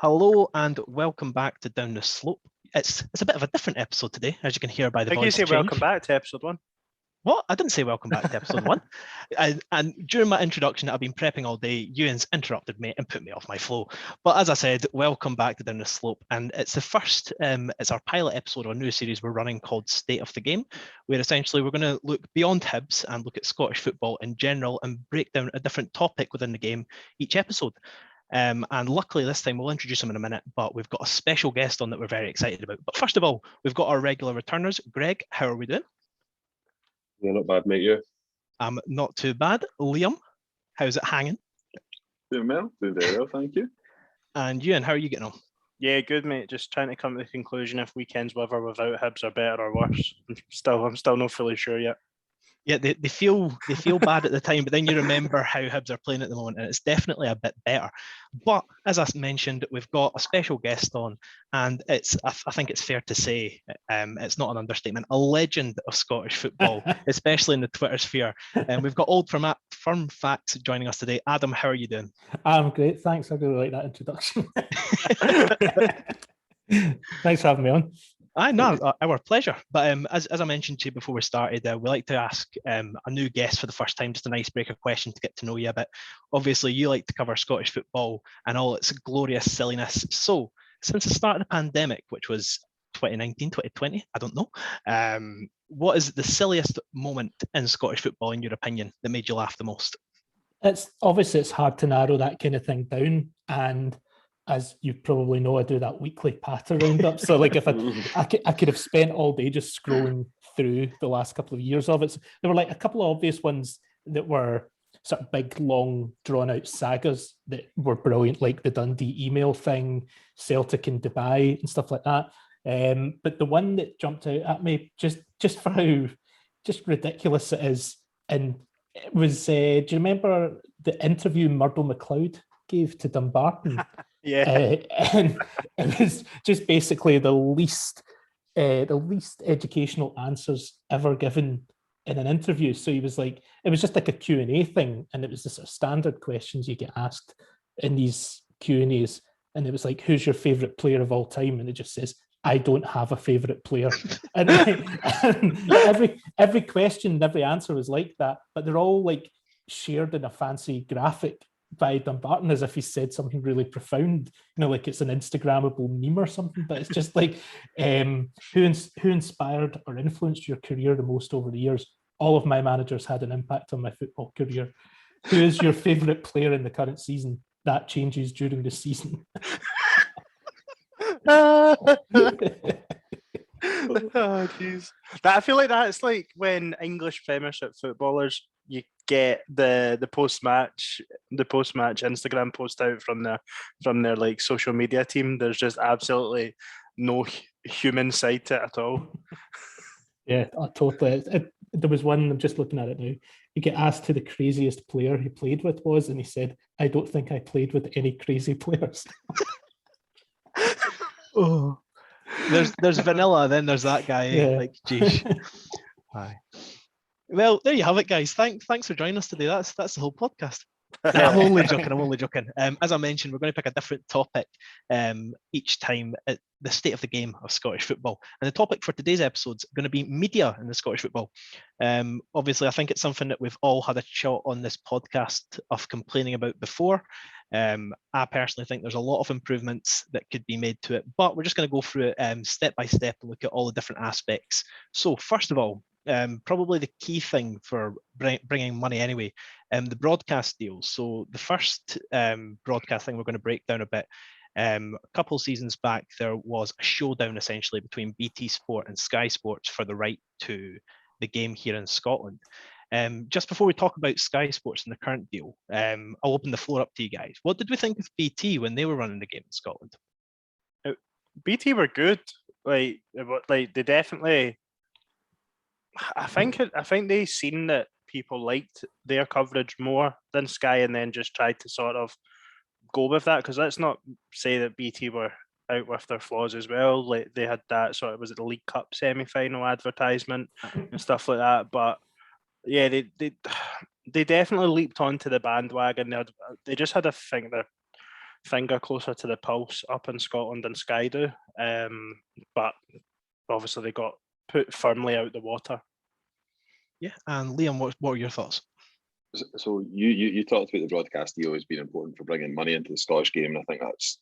Hello and welcome back to Down the Slope. It's a bit of a different episode today, as you can hear by the I think you voice say change. welcome back to episode 1. What? I didn't say welcome back to episode 1. And during my introduction that I've been prepping all day, Ewan's interrupted me and put me off my flow. But as I said, welcome back to Down the Slope. And it's the first, it's our pilot episode of a new series we're running called State of the Game, where essentially we're going to look beyond Hibs and look at Scottish football in general and break down a different topic within the game each episode. And luckily this time we'll introduce him in a minute, but we've got a special guest on that we're very excited about. But first of all, we've got our regular returners. Greg, how are we doing? Yeah, not bad, mate. You? Not too bad. Liam, how's it hanging? Doing well, doing very well, thank you. And Ewan, how are you getting on? Yeah, good, mate. Just trying to come to the conclusion if weekends with or without Hibs are better or worse. I'm still not fully sure yet. Yeah, they feel bad at the time, but then you remember how Hibs are playing at the moment, and it's definitely a bit better. But as I mentioned, we've got a special guest on, and I think it's fair to say, it's not an understatement, a legend of Scottish football, especially in the Twitter sphere. And we've got old firm facts joining us today. Adam, how are you doing? I'm great, thanks. I really like that introduction. Thanks for having me on. Our pleasure. But as I mentioned to you before we started, we like to ask a new guest for the first time, just an icebreaker question to get to know you a bit. Obviously, you like to cover Scottish football and all its glorious silliness. So, since the start of the pandemic, which was 2019, 2020, I don't know, what is the silliest moment in Scottish football, in your opinion, that made you laugh the most? It's hard to narrow that kind of thing down, and as you probably know, I do that weekly patter roundup. So like if I could have spent all day just scrolling through the last couple of years of it. So there were like a couple of obvious ones that were sort of big, long, drawn out sagas that were brilliant, like the Dundee email thing, Celtic in Dubai and stuff like that. But the one that jumped out at me just for how just ridiculous it is, and it was, do you remember the interview Murdo MacLeod gave to Dumbarton? Yeah. And it was just basically the least educational answers ever given in an interview. So he was like, it was just like a Q&A thing, and it was the sort of standard questions you get asked in these Q&As, and it was like, who's your favourite player of all time? And it just says, I don't have a favourite player. and every question and every answer was like that, but they're all like shared in a fancy graphic by Dumbarton as if he said something really profound, like it's an Instagrammable meme or something. But it's just like, who inspired or influenced your career the most over the years? All of my managers had an impact on my football career. Who is your favourite player in the current season? That changes during the season. Oh jeez. I feel like that's like when English Premiership footballers, you get the post-match Instagram post out from their like social media team. There's just absolutely no human side to it at all. Yeah, totally. There was one, I'm just looking at it now. You get asked who the craziest player he played with was, and he said, I don't think I played with any crazy players. Oh, there's vanilla, then there's that guy. Yeah. Like, geez. Aye. Well, there you have it, guys. Thanks for joining us today. That's the whole podcast. No, I'm only joking. As I mentioned, we're going to pick a different topic each time at the state of the game of Scottish football. And the topic for today's episode is going to be media in the Scottish football. Obviously, I think it's something that we've all had a shot on this podcast of complaining about before. I personally think there's a lot of improvements that could be made to it, but we're just going to go through it step by step and look at all the different aspects. So first of all, probably the key thing for bringing money anyway, the broadcast deals. So the first broadcast thing we're going to break down a bit. A couple of seasons back, there was a showdown essentially between BT Sport and Sky Sports for the right to the game here in Scotland. Just before we talk about Sky Sports and the current deal, I'll open the floor up to you guys. What did we think of BT when they were running the game in Scotland? BT were good. Like they definitely. I think they seen that people liked their coverage more than Sky, and then just tried to sort of go with that. Because let's not say that BT were out with their flaws as well. Like they had that sort of, was it the League Cup semi-final advertisement and stuff like that. But yeah, they definitely leaped onto the bandwagon. They just had, I think, finger closer to the pulse up in Scotland than Sky do. But obviously they got put firmly out the water. Yeah, and Liam, what are your thoughts? So you talked about the broadcast deal as being important for bringing money into the Scottish game, and I think that's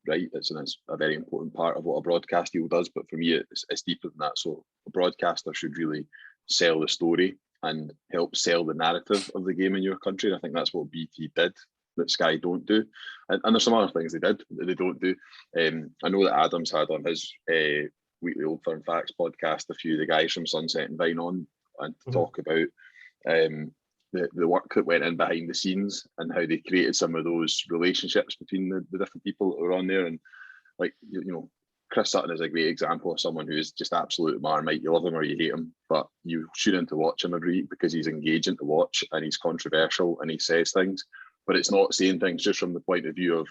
right. It's a very important part of what a broadcast deal does. But for me, it's deeper than that. So a broadcaster should really sell the story and help sell the narrative of the game in your country. And I think that's what BT did that Sky don't do. And there's some other things they did that they don't do. I know that Adam's had on his weekly Old Firm Facts podcast a few of the guys from Sunset and Vine on and talk about the work that went in behind the scenes and how they created some of those relationships between the different people that were on there. And like, you know, Chris Sutton is a great example of someone who is just absolute Marmite. You love him or you hate him, but you tune in to watch him every week because he's engaging to watch and he's controversial and he says things, but it's not saying things just from the point of view of,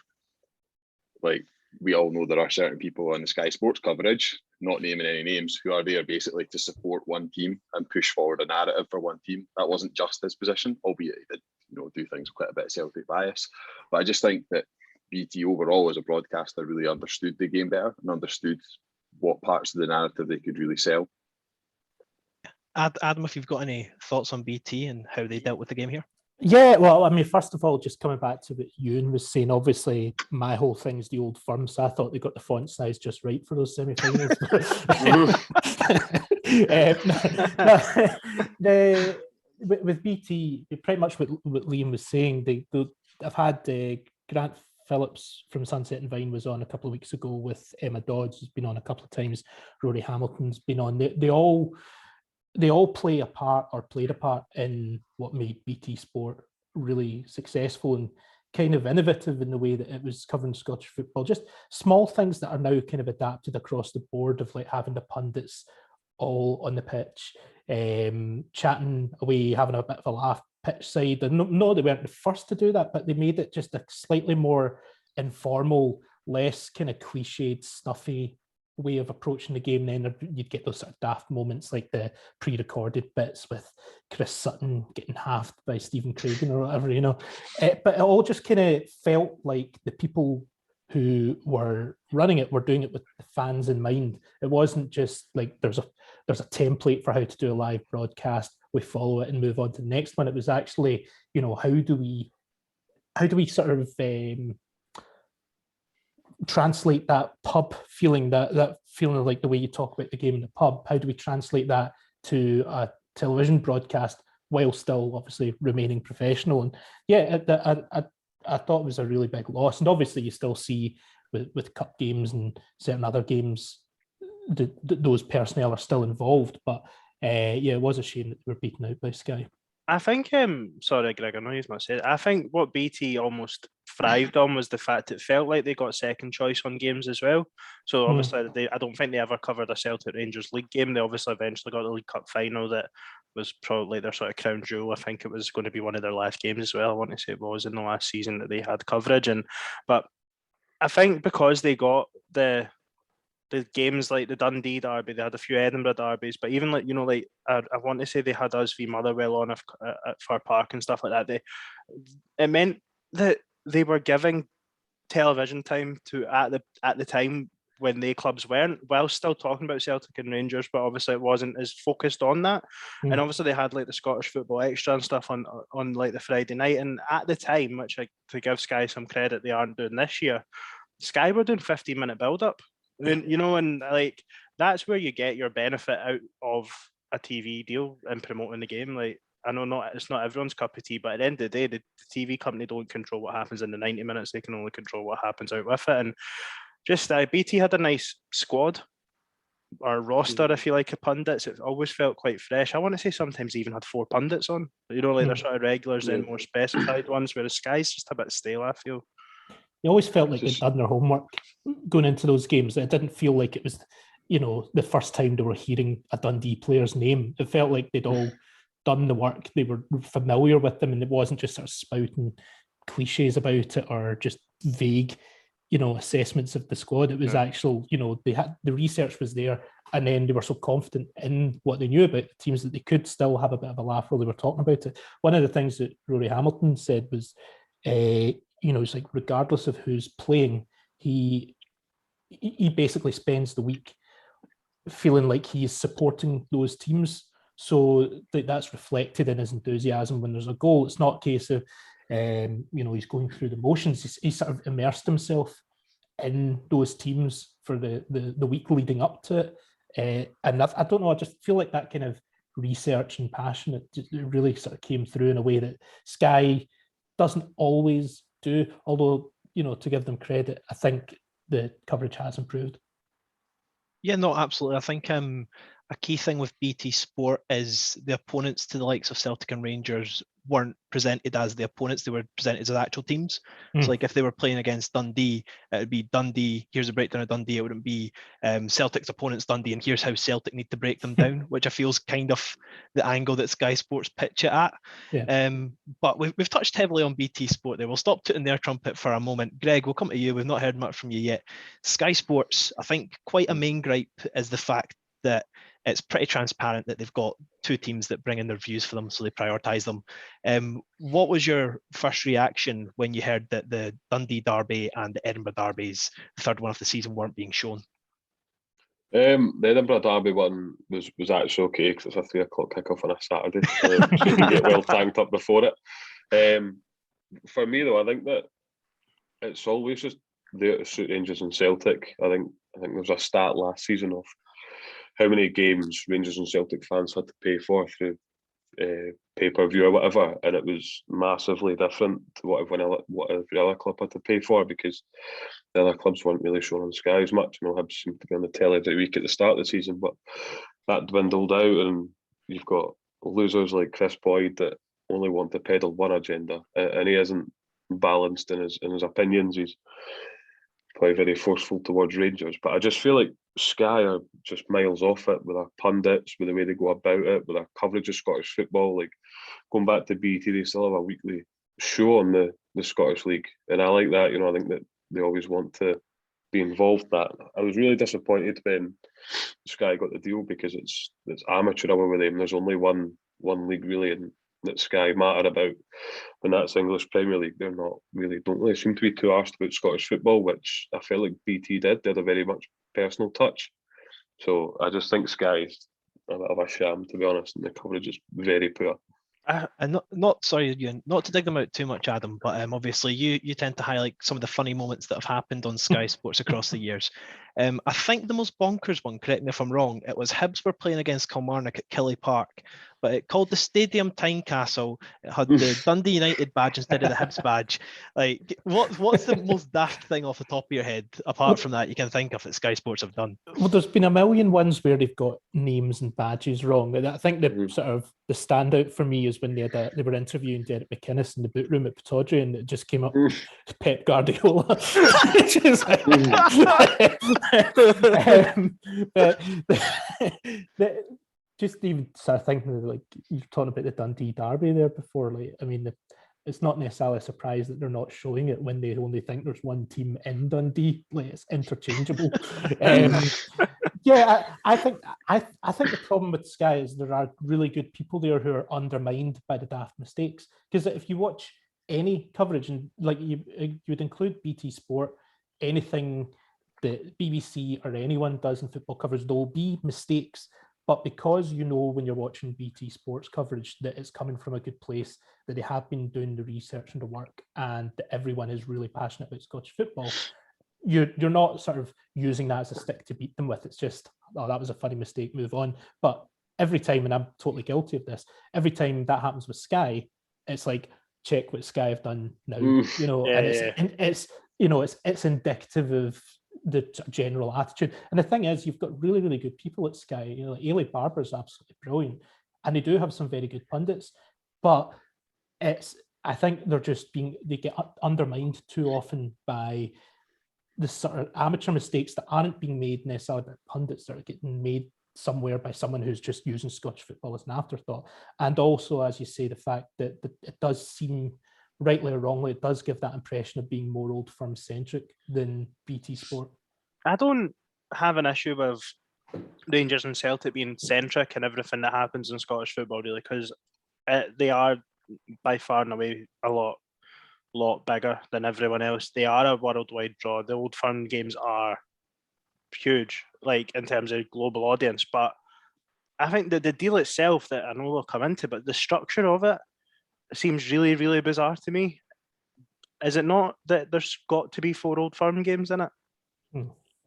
like, we all know there are certain people on the Sky Sports coverage, not naming any names, who are there basically to support one team and push forward a narrative for one team. That wasn't just his position, albeit he did, you know, do things with quite a bit of Celtic bias. But I just think that BT overall as a broadcaster really understood the game better and understood what parts of the narrative they could really sell. Adam, if you've got any thoughts on BT and how they dealt with the game here? Yeah, well, I mean, first of all, just coming back to what Ewan was saying, obviously my whole thing's the Old Firm, so I thought they got the font size just right for those semi-finals. With BT, pretty much what Liam was saying, I've had Grant Phillips from Sunset and Vine was on a couple of weeks ago with Emma Dodds, who's been on a couple of times. Rory Hamilton's been on. They all play a part or played a part in what made BT Sport really successful and kind of innovative in the way that it was covering Scottish football. Just small things that are now kind of adapted across the board of like having the pundits all on the pitch, chatting away, having a bit of a laugh pitch side. And no, they weren't the first to do that, but they made it just a slightly more informal, less kind of cliched, stuffy way of approaching the game. Then you'd get those sort of daft moments like the pre-recorded bits with Chris Sutton getting halved by Stephen Craigan or whatever, you know. But it all just kind of felt like the people who were running it were doing it with the fans in mind. It wasn't just like there's a template for how to do a live broadcast, we follow it and move on to the next one. It was actually, you know, how do we sort of translate that pub feeling, that feeling of like the way you talk about the game in the pub, how do we translate that to a television broadcast while still obviously remaining professional? And yeah, I thought it was a really big loss. And obviously you still see with cup games and certain other games, those personnel are still involved, but yeah, it was a shame that they were beaten out by Sky. I think, sorry, Greg, I know you must say it. I think what BT almost thrived on was the fact it felt like they got second choice on games as well. So obviously, I don't think they ever covered a Celtic Rangers League game. They obviously eventually got the League Cup final that was probably their sort of crown jewel. I think it was going to be one of their last games as well. I want to say it was in the last season that they had coverage. But I think because they got the games like the Dundee derby, they had a few Edinburgh derbies, but even like, you know, like I want to say they had us v Motherwell on at Fir Park and stuff like that. It meant that they were giving television time to at the time when they clubs weren't, while still talking about Celtic and Rangers, but obviously it wasn't as focused on that. And obviously they had like the Scottish Football Extra and stuff on like the Friday night, and at the time, which to give Sky some credit, they aren't doing this year, Sky were doing 15-minute build-up. And, you know, and like that's where you get your benefit out of a TV deal and promoting the game. Like, I know it's not everyone's cup of tea, but at the end of the day, the TV company don't control what happens in the 90 minutes. They can only control what happens out with it. And just BT had a nice squad or roster, if you like, of pundits. It always felt quite fresh. I want to say sometimes even had 4 pundits on. You know, like they're sort of regulars and more specified ones, whereas Sky's just a bit stale, I feel. They always felt like they'd done their homework going into those games. It didn't feel like it was, you know, the first time they were hearing a Dundee player's name. It felt like they'd all done the work. They were familiar with them, and it wasn't just sort of spouting cliches about it or just vague, you know, assessments of the squad. It was actual, you know, they had the research was there, and then they were so confident in what they knew about the teams that they could still have a bit of a laugh while they were talking about it. One of the things that Rory Hamilton said was, it's like regardless of who's playing, he basically spends the week feeling like he is supporting those teams. So that's reflected in his enthusiasm when there's a goal. It's not a case of, he's going through the motions. He's sort of immersed himself in those teams for the week leading up to it. And I don't know, I just feel like that kind of research and passion, it really sort of came through in a way that Sky doesn't always do. Although, to give them credit, I think the coverage has improved. Yeah, no, absolutely. I think a key thing with BT Sport is the opponents to the likes of Celtic and Rangers weren't presented as the opponents, they were presented as actual teams. So like if they were playing against Dundee, it would be Dundee, here's a breakdown of Dundee. It wouldn't be Celtic's opponents Dundee and here's how Celtic need to break them down, which I feel is kind of the angle that Sky Sports pitch it at. Yeah. But we've touched heavily on BT Sport there. We'll stop tooting their trumpet for a moment. Greg, we'll come to you. We've not heard much from you yet. Sky Sports, I think quite a main gripe is the fact that it's pretty transparent that they've got two teams that bring in their views for them, so they prioritise them. What was your first reaction when you heard that the Dundee Derby and the Edinburgh Derbies, the third one of the season, weren't being shown? The Edinburgh Derby one was actually okay because it's a 3 o'clock kickoff on a Saturday, so you can get well tanked up before it. For me though, I think that it's always just there to suit Rangers and Celtic. I think there was a stat last season of how many games Rangers and Celtic fans had to pay for through pay-per-view or whatever, and it was massively different to what every other club had to pay for because the other clubs weren't really shown on Sky as much. Hibs seemed to be on the telly every week at the start of the season, but that dwindled out, and you've got losers like Chris Boyd that only want to peddle one agenda, and he isn't balanced in his opinions. He's probably very forceful towards Rangers, but I just feel like Sky are just miles off it with their pundits, with the way they go about it, with their coverage of Scottish football. Like going back to BT, they still have a weekly show on the Scottish League, and I like that. I think that they always want to be involved. That I was really disappointed when Sky got the deal because it's amateur hour with them. There's only one league really, and that Sky matter about, and that's English Premier League. They're not really, don't really seem to be too arsed about Scottish football, which I felt like BT did. They had a very much personal touch. So I just think Sky's a bit of a sham, to be honest, and the coverage is very poor. And not sorry, not to dig them out too much, Adam, but obviously you tend to highlight some of the funny moments that have happened on Sky Sports across the years. I think the most bonkers one, correct me if I'm wrong, it was Hibs were playing against Kilmarnock at Killie Park, but it called the Stadium Tynecastle. It had the Dundee United badge instead of the Hibs badge. Like, what's the most daft thing off the top of your head, apart from that, you can think of that Sky Sports have done? Well, there's been a million ones where they've got names and badges wrong. And I think the sort of the standout for me is when they were interviewing Derek McInnes in the boot room at Pittodrie, and it just came up Pep Guardiola. But just even sort of thinking, like you're talking about the Dundee Derby there before, like I mean, it's not necessarily a surprise that they're not showing it when they only think there's one team in Dundee. Like it's interchangeable. Yeah, I think the problem with Sky is there are really good people there who are undermined by the daft mistakes. Because if you watch any coverage, and like you would include BT Sport, anything that BBC or anyone does in football coverage, there will be mistakes. But because when you're watching BT Sports coverage that it's coming from a good place, that they have been doing the research and the work, and that everyone is really passionate about Scottish football, you're not sort of using that as a stick to beat them with. It's just, oh, that was a funny mistake, move on. But every time, and I'm totally guilty of this, every time that happens with Sky, it's like, check what Sky have done now, and it's indicative of the general attitude. And the thing is, you've got really, really good people at Sky. Like Ailey Barber's absolutely brilliant, and they do have some very good pundits, but I think they get undermined too often by the sort of amateur mistakes that aren't being made necessarily by pundits, that are getting made somewhere by someone who's just using Scottish football as an afterthought. And also, as you say, the fact that it does seem, rightly or wrongly, it does give that impression of being more Old Firm centric than BT Sport. I don't have an issue with Rangers and Celtic being centric in everything that happens in Scottish football, really, because they are by far and away a lot lot bigger than everyone else. They are a worldwide draw. The Old Firm games are huge, like in terms of global audience. But I think that the deal itself, that I know we'll come into, but the structure of it seems really, really bizarre to me. Is it not that there's got to be 4 Old Firm games in it?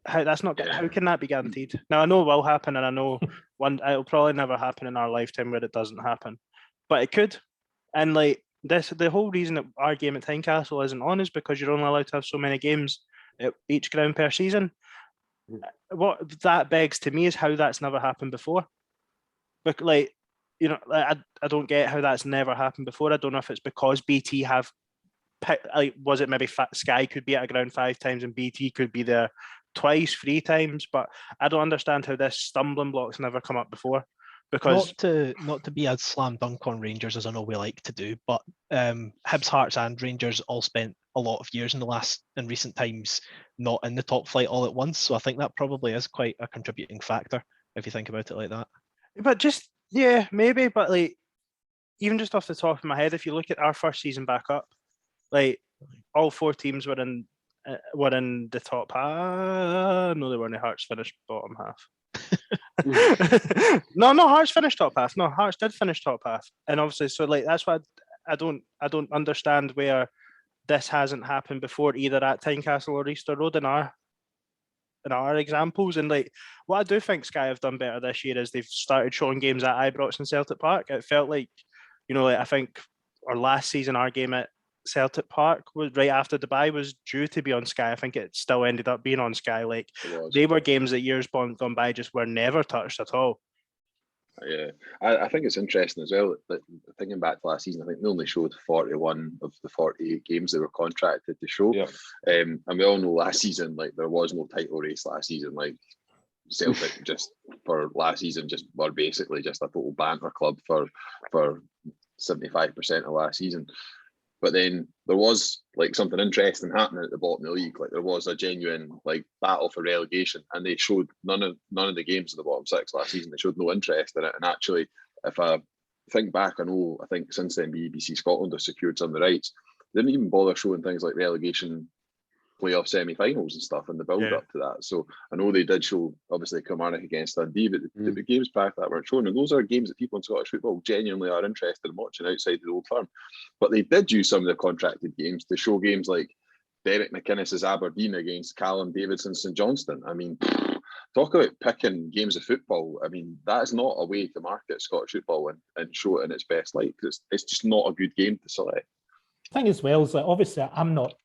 How can that be guaranteed? Now I know it will happen, and I know it'll probably never happen in our lifetime where it doesn't happen, but it could. And like this, the whole reason that our game at Tynecastle isn't on is because you're only allowed to have so many games at each ground per season. What that begs to me is how that's never happened before. But like, you know, I don't get how that's never happened before. I don't know if it's because BT have, like, was it maybe Sky could be at a ground 5 times and BT could be there twice, 3 times, but I don't understand how this stumbling block's never come up before. Because not to be a slam dunk on Rangers, as I know we like to do, but Hibs, Hearts and Rangers all spent a lot of years in recent times not in the top flight all at once. So I think that probably is quite a contributing factor if you think about it like that. But just, yeah, maybe, but like, even just off the top of my head, if you look at our first season back up, like all 4 teams were in the top half. No, they weren't. Hearts finished bottom half. No, Hearts finished top half. No, Hearts did finish top half, and obviously, so like that's why I don't understand where this hasn't happened before, either at Tynecastle or Easter Road in our examples. And like, what I do think Sky have done better this year is they've started showing games at Ibrox and Celtic Park. It felt like, you know, like I think our last season, our game at Celtic Park was right after Dubai was due to be on Sky. I think it still ended up being on Sky. Like, they were games that years gone by just were never touched at all. Yeah, I think it's interesting as well that thinking back to last season, I think they only showed 41 of the 48 games they were contracted to show. Yeah. And we all know last season, like, there was no title race last season. Like, Celtic just for last season just were basically just a total banter club for 75% of last season. But then there was like something interesting happening at the bottom of the league. Like, there was a genuine like battle for relegation, and they showed none of the games of the bottom 6 last season. They showed no interest in it. And actually, if I think back, I think since then BBC Scotland has secured some of the rights. They didn't even bother showing things like relegation playoff semi-finals and stuff in the build-up to that. So I know they did show, obviously, Kilmarnock against Dundee, but the games back that weren't shown. And those are games that people in Scottish football genuinely are interested in watching outside the Old Firm. But they did use some of the contracted games to show games like Derek McInnes's Aberdeen against Callum Davidson's St Johnstone. I mean, talk about picking games of football. I mean, that's not a way to market Scottish football and show it in its best light, because it's just not a good game to select. The thing as well is that obviously I'm not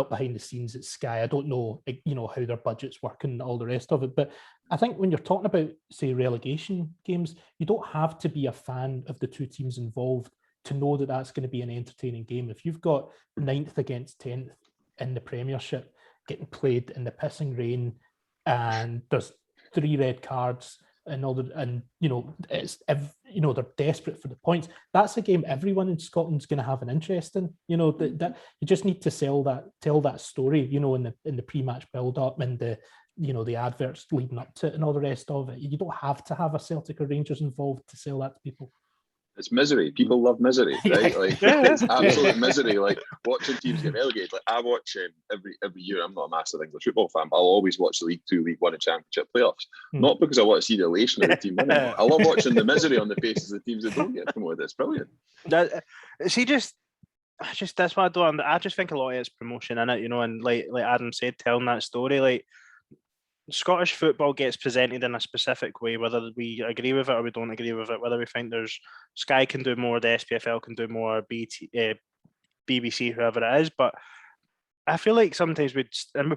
behind the scenes at Sky. I don't know, you know, how their budgets work and all the rest of it. But I think when you're talking about, say, relegation games, you don't have to be a fan of the 2 teams involved to know that that's going to be an entertaining game. If you've got 9th against 10th in the Premiership getting played in the pissing rain, and there's 3 red cards and all the, and you know, they're desperate for the points. That's a game everyone in Scotland's going to have an interest in. You know, that you just need to tell that story. You know, in the pre-match build-up and the adverts leading up to it and all the rest of it. You don't have to have a Celtic or Rangers involved to sell that to people. It's misery. People love misery, right? Like, it's absolute misery. Like, watching teams get relegated. Like, I watch every year. I'm not a massive English football fan, but I'll always watch the League 2, League 1 and Championship playoffs. Not because I want to see the elation of the team winning. I love watching the misery on the faces of the teams that don't get promoted. It's brilliant. That's what I don't. I just think a lot of it's promotion in it, you know, and like Adam said, telling that story. Like, Scottish football gets presented in a specific way, whether we agree with it or we don't agree with it, whether we think there's Sky can do more, the SPFL can do more, BBC, whoever it is. But I feel like sometimes we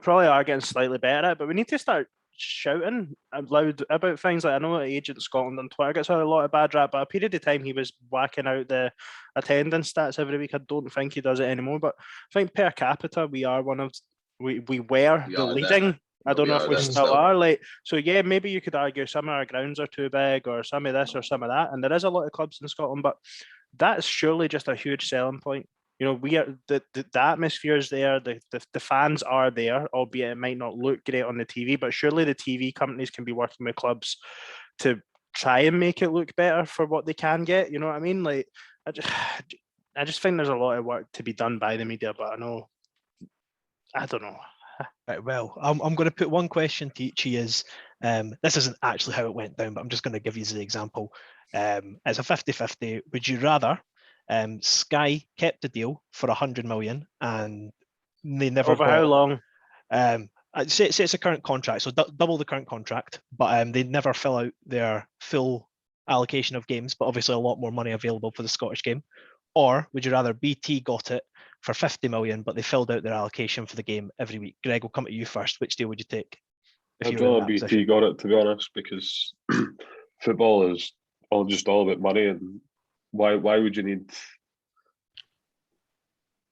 probably are getting slightly better at it, but we need to start shouting loud about things. Like, I know Agent Scotland on Twitter gets a lot of bad rap, but a period of time he was whacking out the attendance stats every week. I don't think he does it anymore, but I think per capita we are we were the leading. I don't know if we still are. Like, so yeah, maybe you could argue some of our grounds are too big, or some of this or some of that, and there is a lot of clubs in Scotland, but that's surely just a huge selling point. You know, we are the atmosphere is there, the fans are there, albeit it might not look great on the TV, but surely the TV companies can be working with clubs to try and make it look better for what they can get. You know what I mean? Like, I just think there's a lot of work to be done by the media, but I don't know. Right, well, I'm going to put one question to each of you. This isn't actually how it went down, but I'm just going to give you the example. It's a 50-50. Would you rather Sky kept the deal for 100 million and they never Over how long? Say it's a current contract, so double the current contract, but they never fill out their full allocation of games, but obviously a lot more money available for the Scottish game? Or would you rather BT got it for 50 million, but they filled out their allocation for the game every week? Greg, we'll come to you first. Which deal would you take? I'd rather BT got it, to be honest, because football is all about money, and why would you need?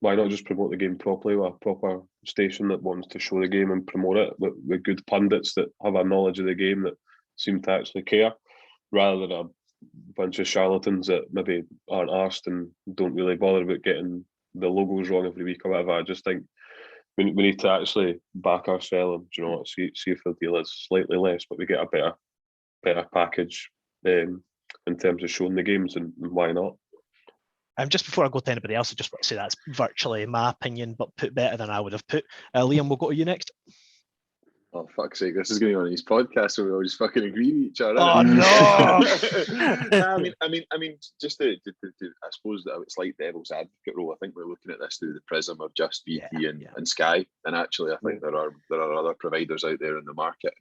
Why not just promote the game properly with a proper station that wants to show the game and promote it with good pundits that have a knowledge of the game that seem to actually care, rather than a bunch of charlatans that maybe aren't arsed and don't really bother about getting the logos wrong every week or whatever. I just think we need to actually back our selling. Do you know what? See if the deal is slightly less, but we get a better package in terms of showing the games, and why not? Just before I go to anybody else, I just want to say that's virtually my opinion, but put better than I would have put. Liam, we'll go to you next. Oh, fuck's sake, this is going to go on his podcast where we all just fucking agree with each other. Oh, no! I mean, just to I suppose that it's like devil's advocate role. I think we're looking at this through the prism of just BT and Sky, and actually I think there are other providers out there in the market,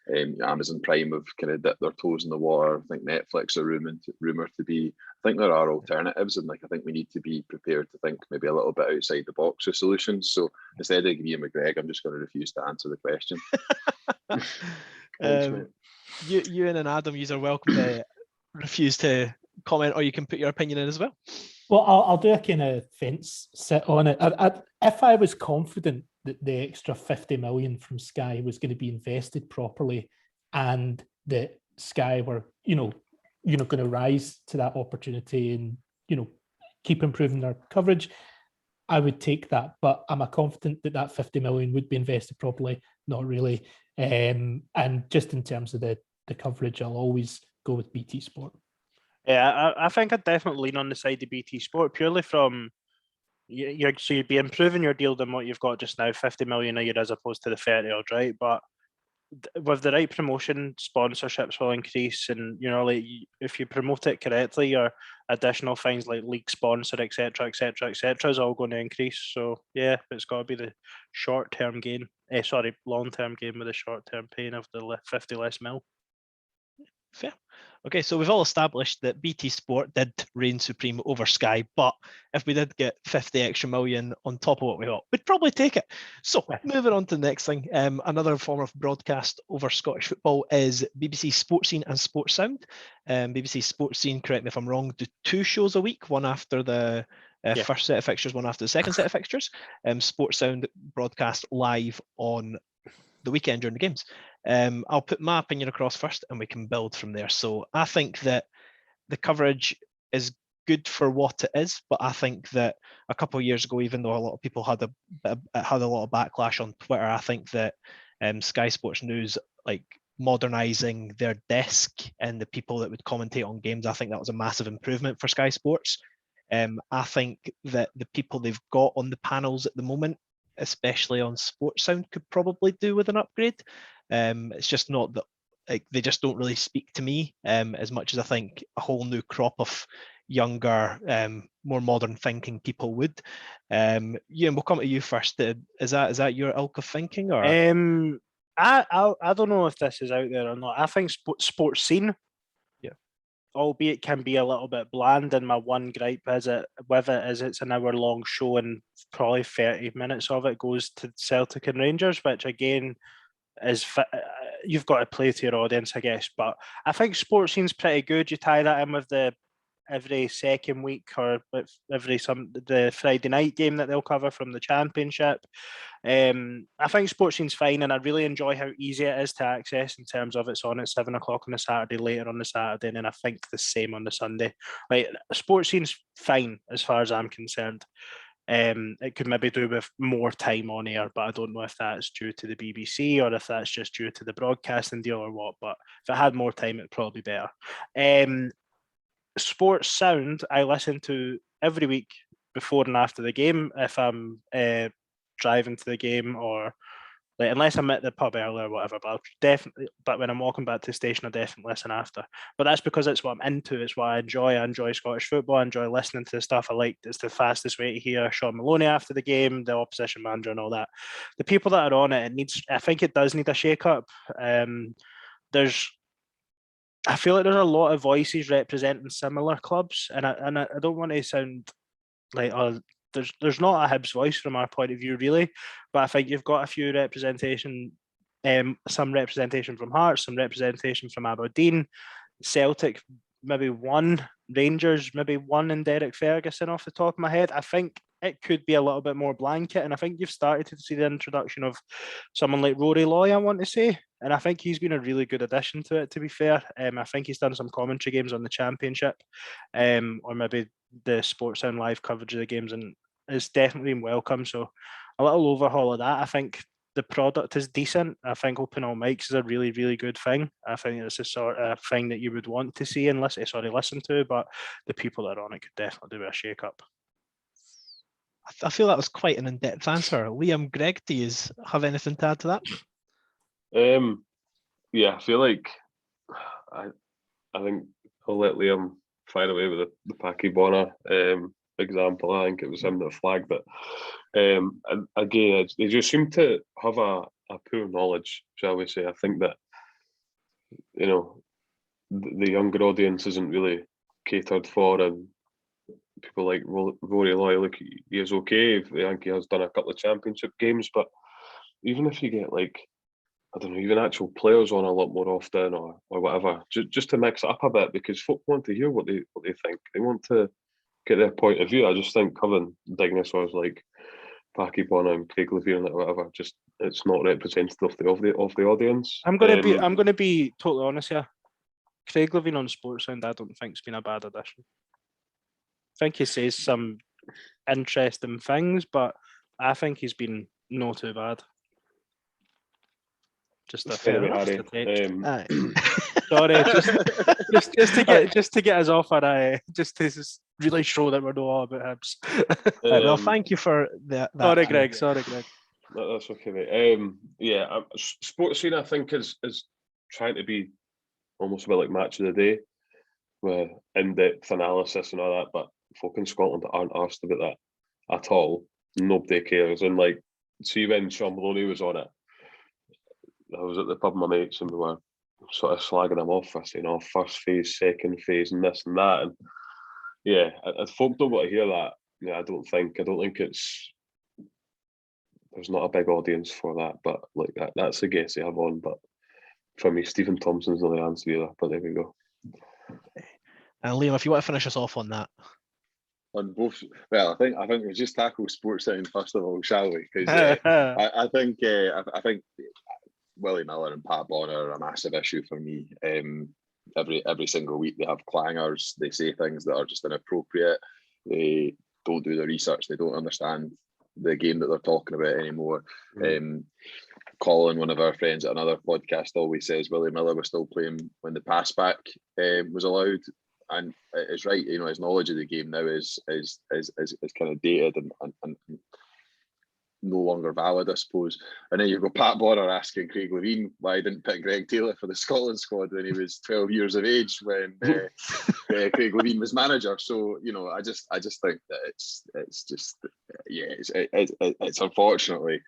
and Amazon Prime have kind of dipped their toes in the water. I think Netflix are rumoured to be. I think there are alternatives, and I think we need to be prepared to think maybe a little bit outside the box with solutions. So instead of agreeing with Greg, I'm just going to refuse to answer the question. Thanks, Ewan and Adam, you are welcome to refuse to comment, or you can put your opinion in as well. Well, I'll do a kind of fence sit on it. If I was confident that the extra 50 million from Sky was going to be invested properly, and that Sky were, going to rise to that opportunity and, keep improving their coverage, I would take that. But am I confident that 50 million would be invested properly? Not really. And just in terms of the coverage, I'll always go with BT Sport. Yeah, I think I'd definitely lean on the side of BT Sport, purely from so you'd be improving your deal than what you've got just now, 50 million a year as opposed to the 30 odd, right? But with the right promotion, sponsorships will increase, and like if you promote it correctly, your additional things like league sponsor, etc., is all going to increase. So yeah, it's got to be the short-term gain. Long-term gain with the short-term pain of the 50 less mil. Fair. Okay, so we've all established that BT Sport did reign supreme over Sky, but if we did get 50 extra million on top of what we got, we'd probably take it. So moving on to the next thing, another form of broadcast over Scottish football is BBC Sports Scene and Sports Sound. BBC Sports Scene, correct me if I'm wrong, do 2 shows a week, one after the first set of fixtures, one after the second set of fixtures. Sports Sound broadcast live on the weekend during the games. I'll put my opinion across first and we can build from there. So I think that the coverage is good for what it is, but I think that a couple of years ago, even though a lot of people had a lot of backlash on Twitter, I think that Sky Sports News, like modernising their desk and the people that would commentate on games, I think that was a massive improvement for Sky Sports. I think that the people they've got on the panels at the moment, especially on Sports Sound, could probably do with an upgrade. It's just not that, like, they just don't really speak to me as much as I think a whole new crop of younger, more modern thinking people would. Ewan, we'll come to you first. Is that your ilk of thinking, or? I don't know if this is out there or not. I think Sports Scene, albeit can be a little bit bland, and my one gripe is it's an hour long show and probably 30 minutes of it goes to Celtic and Rangers, which again is you've got to play to your audience, I guess. But I think Sports Scene's pretty good. You tie that in with the every second week or the Friday night game that they'll cover from the Championship. I think Sports Scene's fine, and I really enjoy how easy it is to access in terms of it's on at 7 o'clock on a Saturday, later on the Saturday, and then I think the same on the Sunday. Like, Sports Scene's fine as far as I'm concerned. It could maybe do with more time on air, but I don't know if that's due to the BBC or if that's just due to the broadcasting deal or what. But if it had more time, it'd probably be better. Sports Sound, I listen to every week before and after the game if I'm driving to the game, or like unless I'm at the pub earlier or whatever. But when I'm walking back to the station, I definitely listen after. But that's because it's what I'm into. It's what I enjoy. I enjoy Scottish football. I enjoy listening to the stuff I like. It's the fastest way to hear Sean Maloney after the game, the opposition manager, and all that. The people that are on it, I think it does need a shake-up. I feel like there's a lot of voices representing similar clubs, and I don't want to sound like there's not a Hibs voice from our point of view really, but I think you've got a few representation, some representation from Hearts, some representation from Aberdeen, Celtic, maybe one, Rangers, maybe one, in Derek Ferguson off the top of my head. I think it could be a little bit more blanket, and I think you've started to see the introduction of someone like Rory Loy, I want to say, and I think he's been a really good addition to it, to be fair. I think he's done some commentary games on the Championship, or maybe the Sports Sound live coverage of the games, and it's definitely been welcome. So a little overhaul of that. I think the product is decent. I think open all mics is a really, really good thing. I think it's the sort of thing that you would want to see and listen to, but the people that are on it could definitely do a shake-up. I feel that was quite an in-depth answer. Liam, Greg, do you have anything to add to that? Yeah, I feel like I think I'll let Liam fire away with the Paki Bonner example. I think it was him that flagged it. And again, they just seem to have a poor knowledge, shall we say. I think that, you know, the younger audience isn't really catered for, and people like Rory Loy, look, he is okay. I think he has done a couple of championship games, but even if you get, like, I don't know, even actual players on a lot more often, or whatever, just to mix it up a bit, because folk want to hear what they think. They want to get their point of view. I just think having dinosaurs like Paki Bonner and Craig Levein or whatever, just it's not representative of the audience. I'm gonna be totally honest here. Craig Levein on Sports Sound, I don't think's been a bad addition. I think he says some interesting things, but I think he's been no too bad. Just a fair enough. Sorry, just to get us off, just to really show that we're not all about Hibs. Well, thank you for that. Sorry, Greg. That's okay, mate. Yeah, Sports Scene, I think, is trying to be almost a bit like Match of the Day, with in-depth analysis and all that, but folk in Scotland aren't asked about that at all. Nobody cares. And like, see, when Sean Maloney was on it, I was at the pub with my mates and we were sort of slagging him off for saying, oh, first phase, second phase, and this and that. And yeah, folk don't want to hear that. Yeah, I don't think it's, there's not a big audience for that, but like that's the guess they have on. But for me, Stephen Thompson's not the answer either, but there we go. And Liam, if you want to finish us off on that. On both, well, I think we just tackle Sports Sound first of all, shall we? Because I think Willie Miller and Pat Bonner are a massive issue for me. Every single week they have clangers. They say things that are just inappropriate. They don't do the research. They don't understand the game that they're talking about anymore. Colin, one of our friends at another podcast, always says Willie Miller was still playing when the pass back was allowed. And it's right, you know, his knowledge of the game now is kind of dated and no longer valid, I suppose. And then you've got Pat Bonner asking Craig Levein why he didn't pick Greg Taylor for the Scotland squad when he was 12 years of age when Craig Levein was manager. So, you know, I just think that it's just, yeah, it's unfortunately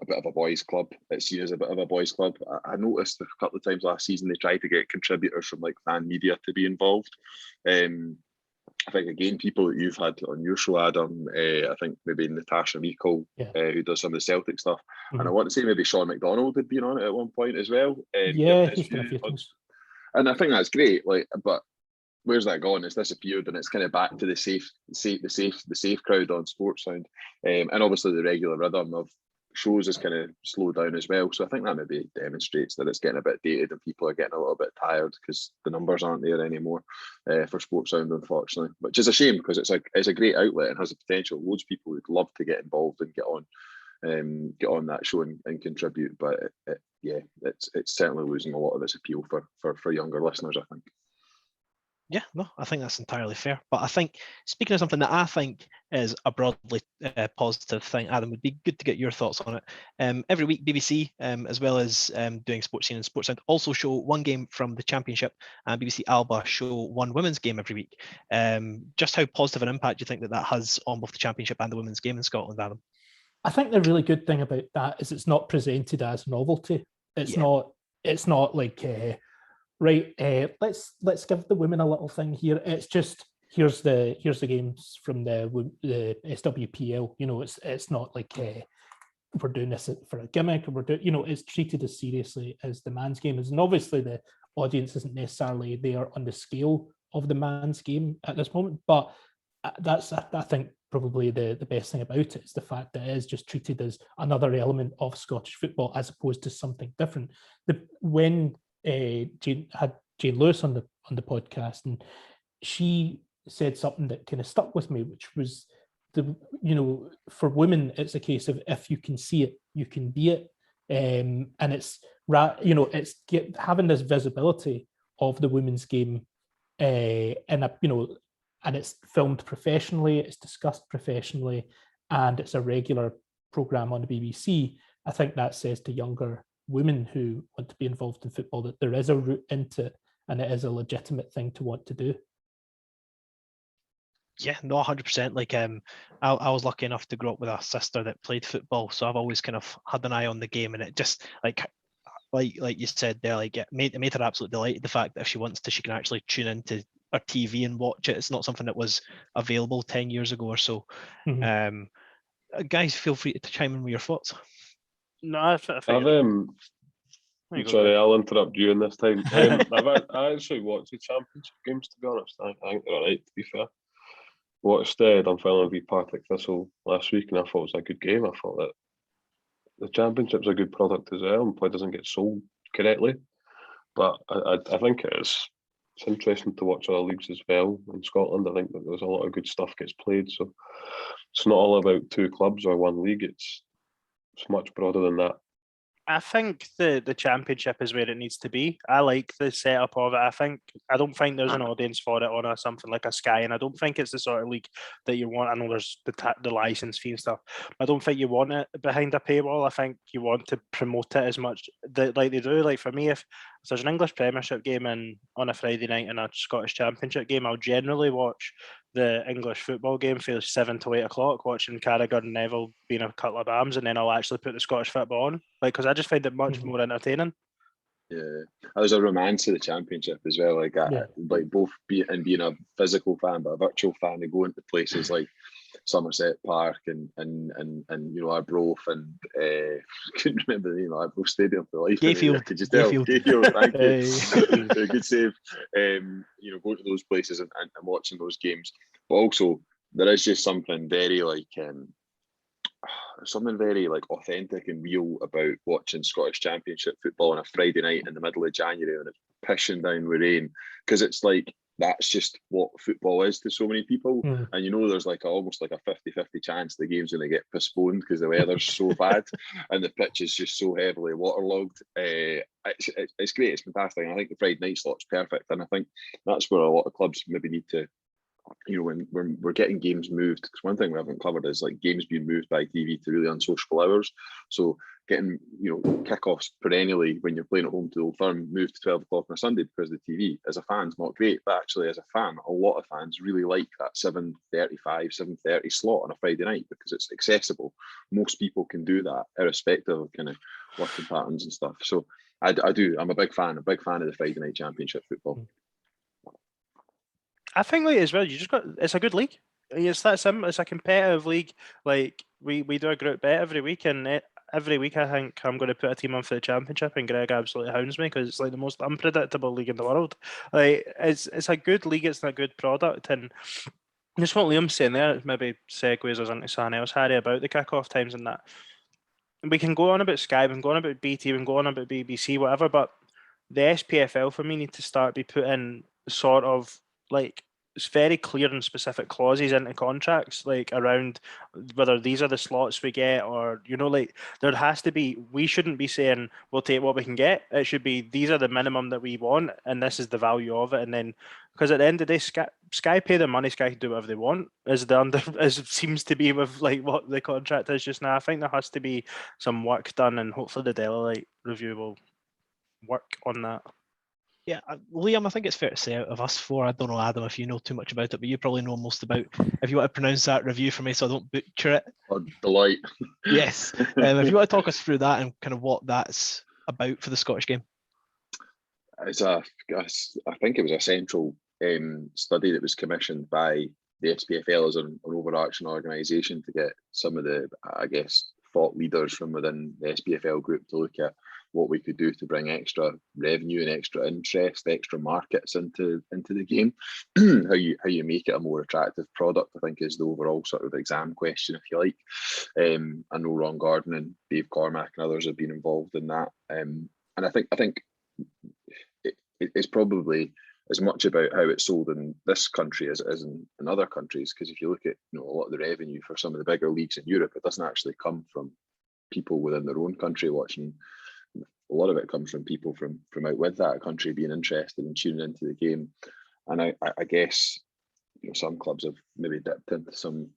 a bit of a boys' club. It's seen as a bit of a boys' club. I noticed a couple of times last season they tried to get contributors from like fan media to be involved. I think again, people that you've had on your show, Adam, I think maybe Natasha Meikle, who does some of the Celtic stuff, and I want to say maybe Sean McDonald had been on it at one point as well. Yeah, he's done a few things. And I think that's great. Like, but where's that gone? It's disappeared, and it's kind of back to the safe crowd on Sports Sound, and obviously the regular rhythm of shows is kind of slowed down as well. So I think that maybe demonstrates that it's getting a bit dated and people are getting a little bit tired because the numbers aren't there anymore for Sports Sound, unfortunately, which is a shame because it's a great outlet and has the potential. Loads of people would love to get involved and get on that show and contribute, but it's certainly losing a lot of its appeal for younger listeners, I think. Yeah, no, I think that's entirely fair. But I think, speaking of something that I think is a broadly positive thing, Adam, would be good to get your thoughts on it. Every week, BBC, as well as doing Sports Scene and Sports Sound, also show one game from the Championship, and BBC Alba show one women's game every week. Just how positive an impact do you think that has on both the Championship and the women's game in Scotland, Adam? I think the really good thing about that is it's not presented as novelty. It's not like right, let's give the women a little thing here. It's just here's the games from the SWPL. You know, it's not like we're doing this for a gimmick, or we're doing, you know, it's treated as seriously as the man's game is. And obviously the audience isn't necessarily there on the scale of the man's game at this moment, but that's, I think, probably the best thing about it is the fact that it is just treated as another element of Scottish football as opposed to something different. When Jane Lewis on the podcast, and she said something that kind of stuck with me, which was for women, it's a case of if you can see it, you can be it, and it's having this visibility of the women's game, and it's filmed professionally, it's discussed professionally, and it's a regular program on the BBC. I think that says to younger women who want to be involved in football that there is a route into it, and it is a legitimate thing to want to do. Yeah, no, 100%. Like, I was lucky enough to grow up with a sister that played football, so I've always kind of had an eye on the game, and it just like you said there, like it made her absolutely delighted. The fact that if she wants to, she can actually tune into her TV and watch it. It's not something that was available 10 years ago or so. Mhm. Guys, feel free to chime in with your thoughts. No, I think sorry, I'll interrupt you in this time. I actually watched the Championship games, to be honest. I think they're all right, to be fair. Watched Dunfermline v Partick Thistle last week, and I thought it was a good game. I thought that the Championship's a good product as well, and probably doesn't get sold correctly. But I think it's interesting to watch other leagues as well in Scotland. I think that there's a lot of good stuff gets played, so it's not all about two clubs or one league. It's much broader than that. I think the Championship is where it needs to be. I like the setup of it. I don't think there's an audience for it on something like a Sky, and I don't think it's the sort of league that you want. I know there's the license fee and stuff. I don't think you want it behind a paywall. I think you want to promote it as much like they do. Like for me, if there's an English Premiership game on a Friday night and a Scottish Championship game, I'll generally watch the English football game for 7 to 8 o'clock, watching Carragher and Neville being a couple of bams, and then I'll actually put the Scottish football on, because I just find it much more entertaining. Yeah, there's a romance of the Championship as well. Like, like both being a physical fan, but a virtual fan, they go into places like Somerset Park and Arbroath, and I couldn't remember the name of Arbroath Stadium for life. Gayfield. Could you tell? Gayfield, thank you. Good save. Going to those places and watching those games, but also there is just something very very authentic and real about watching Scottish Championship football on a Friday night in the middle of January when it's pissing down with rain, because it's like that's just what football is to so many people. And there's almost like a 50-50 chance the game's going to get postponed because the weather's so bad and the pitch is just so heavily waterlogged. It's great, it's fantastic. And I think the Friday night slot's perfect, and I think that's where a lot of clubs maybe need to, when we're getting games moved, because one thing we haven't covered is like games being moved by TV to really unsociable hours. So getting kickoffs perennially when you're playing at home to Old Firm moved to 12 o'clock on a Sunday because of the TV as a fan's not great, but actually as a fan, a lot of fans really like that 7:30 slot on a Friday night because it's accessible. Most people can do that irrespective of kind of working patterns and stuff. So I'm a big fan of the Friday night Championship football. I think as well, it's a good league. It's that simple. It's a competitive league. Like we do a group bet every week, and every week I think I'm going to put a team on for the Championship, and Greg absolutely hounds me because it's like the most unpredictable league in the world. Like it's a good league. It's a good product, and just what Liam's saying there maybe segues us into something else, Harry, about the kick-off times and that. We can go on about Sky, we can go on about BT, we can go on about BBC, whatever, but the SPFL for me need to start be put in sort of like it's very clear and specific clauses into contracts, like around whether these are the slots we get, or like there has to be. We shouldn't be saying we'll take what we can get. It should be these are the minimum that we want, and this is the value of it. And then, because at the end of the day, Sky pay their money, Sky can do whatever they want. As seems to be with like what the contract is just now. I think there has to be some work done, and hopefully the Delalight review will work on that. Yeah, Liam, I think it's fair to say out of us four, I don't know, Adam, if you know too much about it, but you probably know most about. If you want to pronounce that review for me so I don't butcher it. Oh, delight. Yes. If you want to talk us through that and kind of what that's about for the Scottish game. I think it was a central study that was commissioned by the SPFL as an overarching organisation to get some of the, I guess, thought leaders from within the SPFL group to look at what we could do to bring extra revenue and extra interest, extra markets into the game. how you make it a more attractive product, I think, is the overall sort of exam question, if you like. I know Ron Gordon and Dave Cormack and others have been involved in that, and I think it's probably as much about how it's sold in this country as it is in other countries. Because if you look at a lot of the revenue for some of the bigger leagues in Europe, it doesn't actually come from people within their own country watching. A lot of it comes from people from out with that country being interested in tuning into the game. And I guess some clubs have maybe dipped into some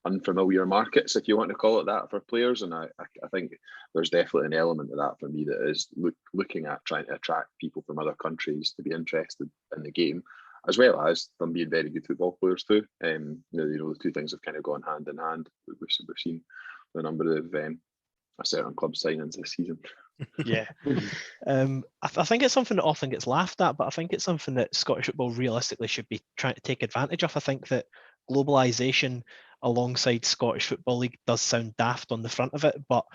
unfamiliar markets, if you want to call it that, for players. And I think there's definitely an element of that for me that is looking at trying to attract people from other countries to be interested in the game, as well as them being very good football players too. The two things have kind of gone hand in hand. We've seen the number of a certain club signings this season. Yeah. I think it's something that often gets laughed at, but I think it's something that Scottish football realistically should be trying to take advantage of. I think that globalisation alongside Scottish Football League does sound daft on the front of it, but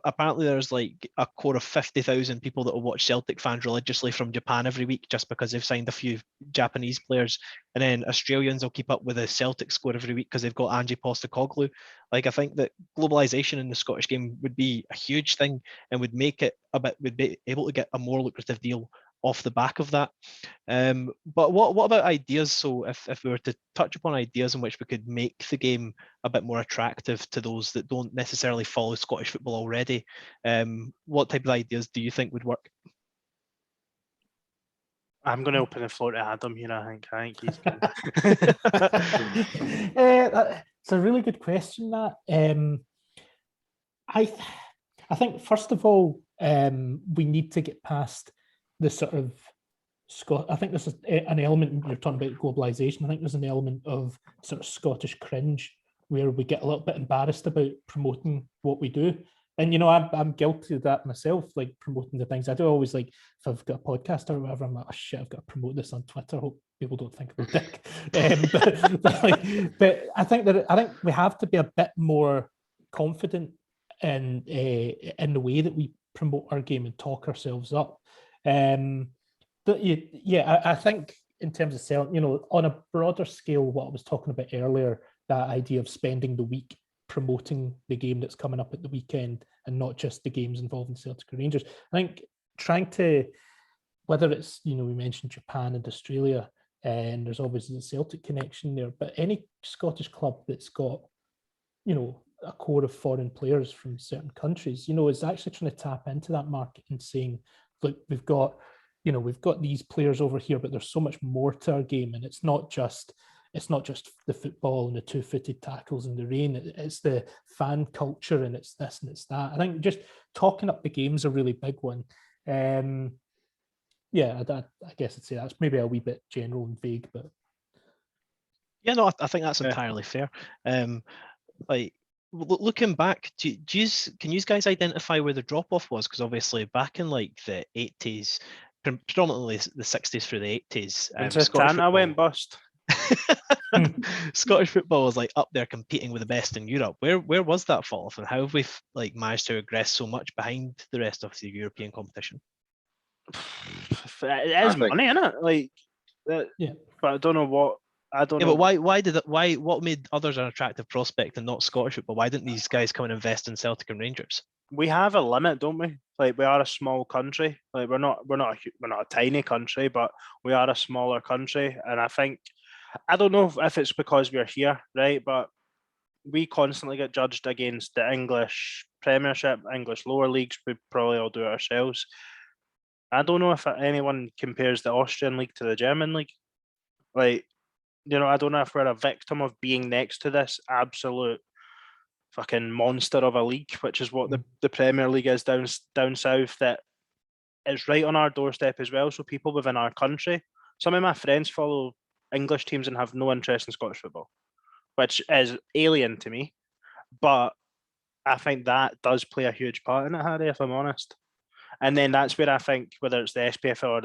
apparently there's like a core of 50,000 people that will watch Celtic fans religiously from Japan every week just because they've signed a few Japanese players, and then Australians will keep up with the Celtic score every week because they've got Ange Postecoglou. Like, I think that globalisation in the Scottish game would be a huge thing and would make it would be able to get a more lucrative deal off the back of that. But what about ideas? So if we were to touch upon ideas in which we could make the game a bit more attractive to those that don't necessarily follow Scottish football already, what type of ideas do you think would work? I'm going to open the floor to Adam here. I think he's good. It's a really good question, that. I think, first of all, we need to get past the sort of I think there's an element, you're talking about globalisation, I think there's an element of sort of Scottish cringe where we get a little bit embarrassed about promoting what we do. And, I'm guilty of that myself, like promoting the things. I do always, like, if I've got a podcast or whatever, I'm like, oh shit, I've got to promote this on Twitter. Hope people don't think I'm a dick. But I think we have to be a bit more confident in the way that we promote our game and talk ourselves up. I think in terms of selling, on a broader scale, what I was talking about earlier, that idea of spending the week promoting the game that's coming up at the weekend and not just the games involving Celtic and Rangers. I think trying to, whether it's, we mentioned Japan and Australia, and there's obviously the Celtic connection there, but any Scottish club that's got, a core of foreign players from certain countries, is actually trying to tap into that market and saying, look, we've got these players over here, but there's so much more to our game, and it's not just the football and the two-footed tackles in the rain. It's the fan culture, and it's this and it's that. I think just talking up the game is a really big one. I guess I'd say that's maybe a wee bit general and vague, but yeah, no, I think that's entirely fair. Looking back, can you guys identify where the drop-off was? Because obviously back in like the 80s, predominantly the 60s through the 80s, Santana went bust. Scottish football was like up there competing with the best in Europe. Where was that fall off, and how have we managed to regress so much behind the rest of the European competition? It is money, isn't it? Yeah. But I don't know what. But what made others an attractive prospect and not Scottish football? Why didn't these guys come and invest in Celtic and Rangers? We have a limit, don't we? Like, we are a small country. Like, we're not a tiny country, but we are a smaller country. And I think, I don't know if it's because we're here, right? But we constantly get judged against the English Premiership, English lower leagues. We probably all do it ourselves. I don't know if anyone compares the Austrian league to the German league. Like, I don't know if we're a victim of being next to this absolute fucking monster of a league, which is what the Premier League is down south, that is right on our doorstep as well. So people within our country, some of my friends follow English teams and have no interest in Scottish football, which is alien to me. But I think that does play a huge part in it, Harry, if I'm honest. And then that's where I think, whether it's the SPFL or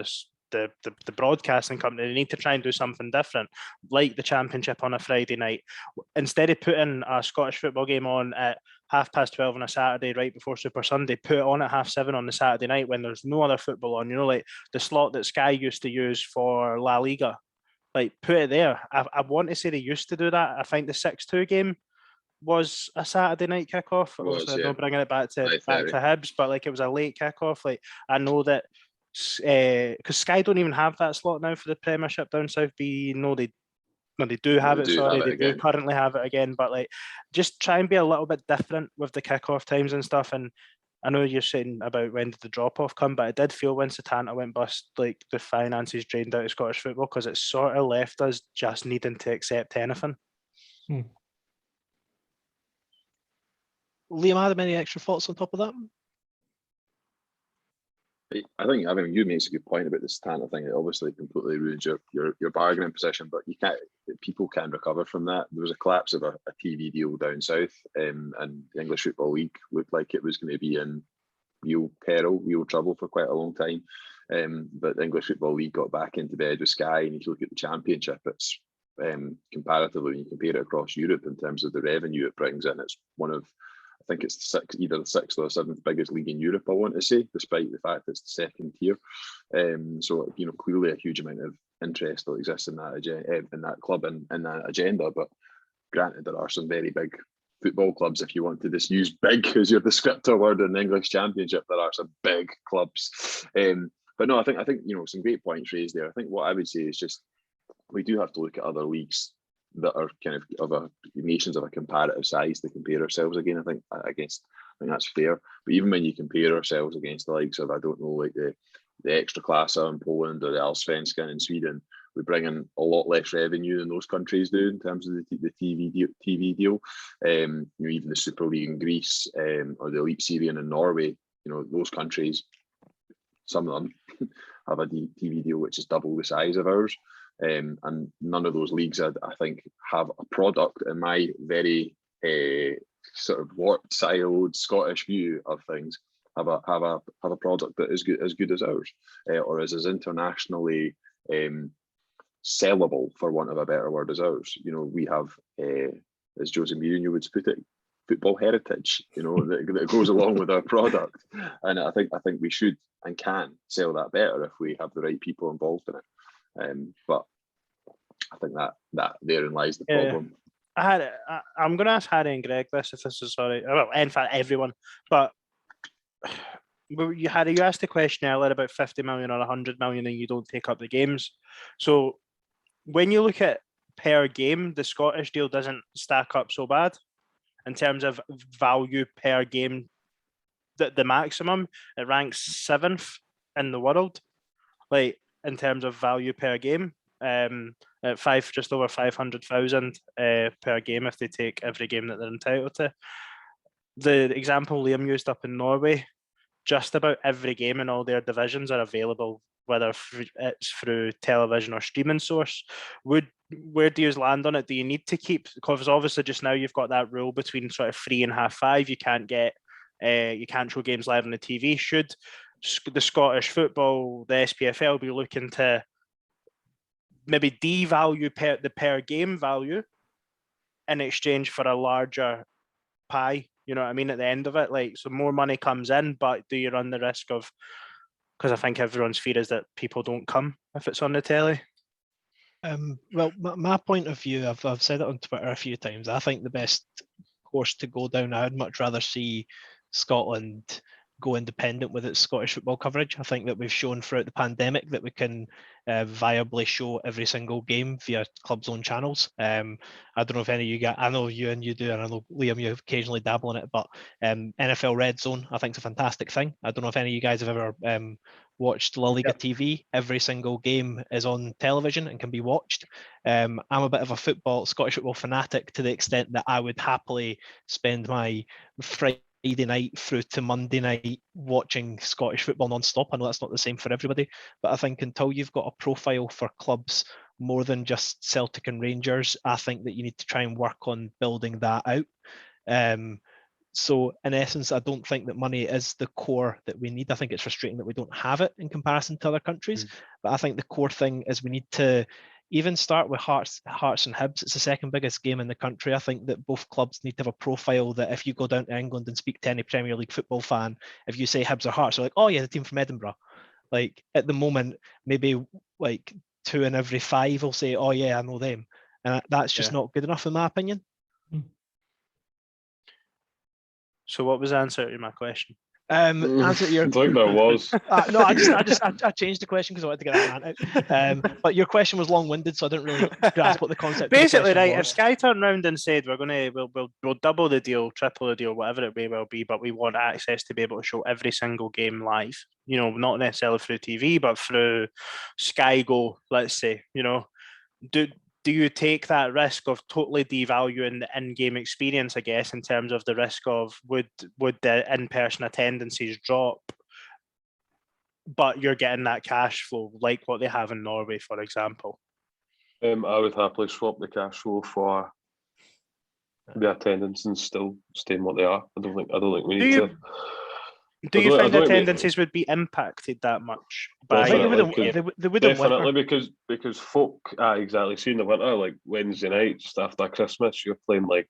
the broadcasting company, they need to try and do something different, like the Championship on a Friday night. Instead of putting a Scottish football game on at 12:30 on a Saturday right before Super Sunday, put it on at 7:30 on the Saturday night when there's no other football on, like the slot that Sky used to use for La Liga. Like, put it there. I want to say they used to do that. I think the 6-2 game was a Saturday night kickoff. Obviously, I'm bringing it back to Hibs, but like, it was a late kickoff. Like, I know that because Sky don't even have that slot now for the Premiership down south. They do have it. They do currently have it again. But like, just try and be a little bit different with the kickoff times and stuff. And I know you're saying about when did the drop off come, but it did feel when Setanta went bust, like the finances drained out of Scottish football, because it sort of left us just needing to accept anything. Liam, had any extra thoughts on top of that? I think you makes a good point about the Setanta thing. It obviously completely ruins your bargaining position, but people can recover from that. There was a collapse of a TV deal down south, and the English Football League looked like it was going to be in real trouble for quite a long time. But the English Football League got back into bed with Sky, and if you look at the Championship, it's comparatively, when you compare it across Europe in terms of the revenue it brings in, it's one of, I think it's either the sixth or seventh biggest league in Europe, I want to say, despite the fact it's the second tier. So clearly a huge amount of interest that exists in that club and in that agenda. But granted, there are some very big football clubs. If you want to just use big as your descriptor word in the English Championship, there are some big clubs. But no, I think some great points raised there. I think what I would say is just, we do have to look at other leagues that are kind of nations of a comparative size to compare ourselves again. I think that's fair. But even when you compare ourselves against the likes of, I don't know, like the Ekstraklasa in Poland or the Allsvenskan in Sweden, we bring in a lot less revenue than those countries do in terms of the TV deal. Even the Super League in Greece or the Elite Syrian in Norway, those countries, some of them have a TV deal which is double the size of ours. And none of those leagues, I think, have a product, in my very sort of warped, siloed Scottish view of things, have a product that is good as ours, or is as internationally sellable, for want of a better word, as ours. We have, as Jose Mourinho would put it, football heritage, that goes along with our product. And I think we should and can sell that better if we have the right people involved in it. But I think that therein lies the problem. I'm going to ask Harry and Greg this, if this is sorry. Well, in fact, everyone. But Harry, you asked a question earlier about 50 million or 100 million, and you don't take up the games. So when you look at per game, the Scottish deal doesn't stack up so bad in terms of value per game. The maximum, it ranks 7th in the world, like in terms of value per game. At just over 500,000 per game if they take every game that they're entitled to. The example Liam used up in Norway, just about every game in all their divisions are available, whether it's through television or streaming source. Where do you land on it? Do you need to keep, because obviously just now you've got that rule between sort of 3 and 5:30, you can't show games live on the TV. Should the Scottish football, the SPFL, be looking to maybe devalue the per game value in exchange for a larger pie? You know what I mean? At the end of it, like, so more money comes in, but do you run the risk of, because I think everyone's fear is that people don't come if it's on the telly? Well, my point of view, I've said it on Twitter a few times. I think the best course to go down, I would much rather see Scotland go independent with its Scottish football coverage. I think that we've shown throughout the pandemic that we can viably show every single game via club's own channels. I don't know if any of you guys, I know you and you do, and I know Liam, you occasionally dabble in it, but NFL Red Zone, I think, is a fantastic thing. I don't know if any of you guys have ever watched La Liga TV. Every single game is on television and can be watched. I'm a bit of a Scottish football fanatic, to the extent that I would happily spend my Friday night through to Monday night watching Scottish football non-stop. I know that's not the same for everybody, but I think until you've got a profile for clubs more than just Celtic and Rangers, I think that you need to try and work on building that out. So in essence, I don't think that money is the core that we need. I think it's frustrating that we don't have it in comparison to other countries, but I think the core thing is we need to even start with Hearts and Hibs. It's the second biggest game in the country. I think that both clubs need to have a profile that if you go down to England and speak to any Premier League football fan, if you say Hibs or Hearts, they're like, oh yeah, the team from Edinburgh. Like at the moment, maybe like 2 in every 5 will say, oh yeah, I know them. And that's just not good enough in my opinion. So what was the answer to my question? Answer to your... I think that was. No, I changed the question because I wanted to get that out. But your question was long-winded, so I didn't really grasp what the concept. Basically, right? Was. If Sky turned round and said we'll double the deal, triple the deal, whatever it may well be, but we want access to be able to show every single game live. You know, not necessarily through TV, but through Sky Go, let's say. You know, do you take that risk of totally devaluing the in-game experience, I guess, in terms of the risk of would the in-person attendances drop, but you're getting that cash flow like what they have in Norway, for example? I would happily swap the cash flow for the attendance and still staying what they are. I don't think we need to. Do you think the attendances would be impacted that much? They wouldn't definitely, because folk exactly seeing the winter, like Wednesday night just after Christmas, you're playing like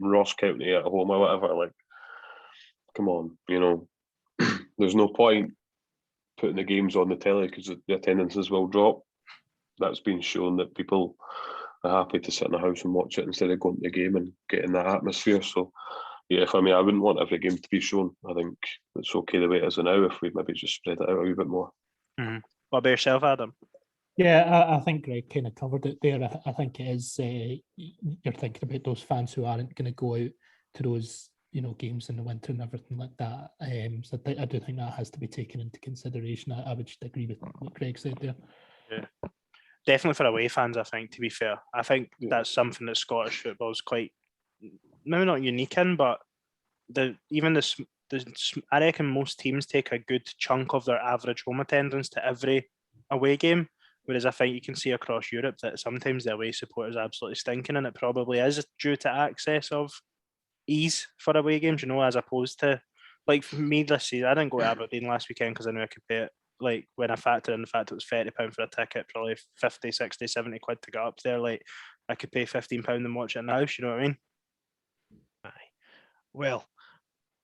Ross County at home or whatever. Like, come on, you know, there's no point putting the games on the telly because the attendances will drop. That's been shown that people are happy to sit in the house and watch it instead of going to the game and getting that atmosphere. So. Yeah, for me, I wouldn't want every game to be shown. I think it's okay the way it is now if we maybe just spread it out a wee bit more. Mm-hmm. What about yourself, Adam? Yeah, I think Greg kind of covered it there. I think it is, you're thinking about those fans who aren't going to go out to those, you know, games in the winter and everything like that. So I do think that has to be taken into consideration. I would just agree with what Greg said there. Yeah, definitely for away fans, I think, to be fair. I think that's something that Scottish football is quite... maybe not unique in, but I reckon most teams take a good chunk of their average home attendance to every away game, whereas I think you can see across Europe that sometimes the away support is absolutely stinking, and it probably is due to access of ease for away games, you know, as opposed to, like, for me this season, I didn't go to Aberdeen last weekend because I knew I could pay it. Like, when I factor in the fact it was £30 for a ticket, probably 50, 60, 70 quid to get up there, like, I could pay £15 and watch it in the house, you know what I mean? Well,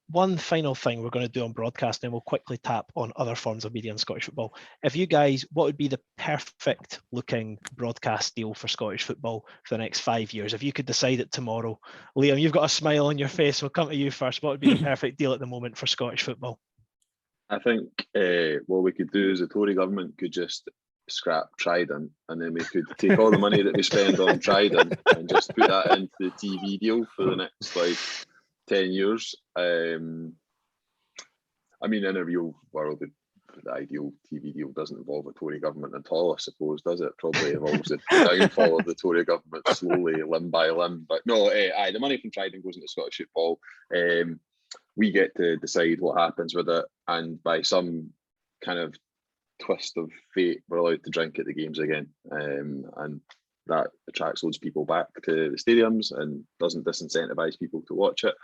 one final thing we're going to do on broadcast, and we'll quickly tap on other forms of media in Scottish football. If you guys, what would be the perfect looking broadcast deal for Scottish football for the next 5 years? If you could decide it tomorrow, Liam, you've got a smile on your face. We'll come to you first. What would be the perfect deal at the moment for Scottish football? I think what we could do is the Tory government could just scrap Trident, and then we could take all the money that we spend on Trident and just put that into the TV deal for the next 10 years. I mean, in a real world, the ideal TV deal doesn't involve a Tory government at all, I suppose, does it? Probably involves the downfall of the Tory government slowly, limb by limb. But no, the money from Trident goes into Scottish football. We get to decide what happens with it, and by some kind of twist of fate, we're allowed to drink at the games again. And that attracts loads of people back to the stadiums and doesn't disincentivize people to watch it,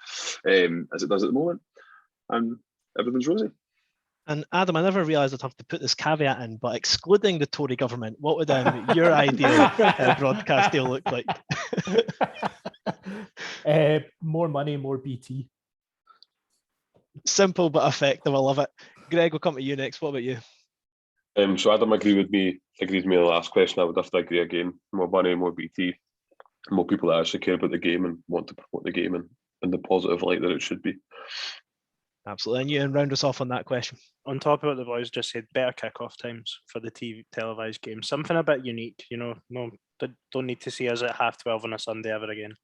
as it does at the moment. And everything's rosy. And Adam, I never realised I'd have to put this caveat in, but excluding the Tory government, what would your ideal broadcast deal look like? More money, more BT. Simple but effective. I love it. Greg, we'll come to you next. What about you? So Adam agreed with me in the last question. I would have to agree again. More money, more BT, more people that actually care about the game and want to promote the game in the positive light that it should be. Absolutely. And you round us off on that question. On top of what the boys just said, better kick-off times for the TV televised games. Something a bit unique, No, don't need to see us at 12:30 on a Sunday ever again.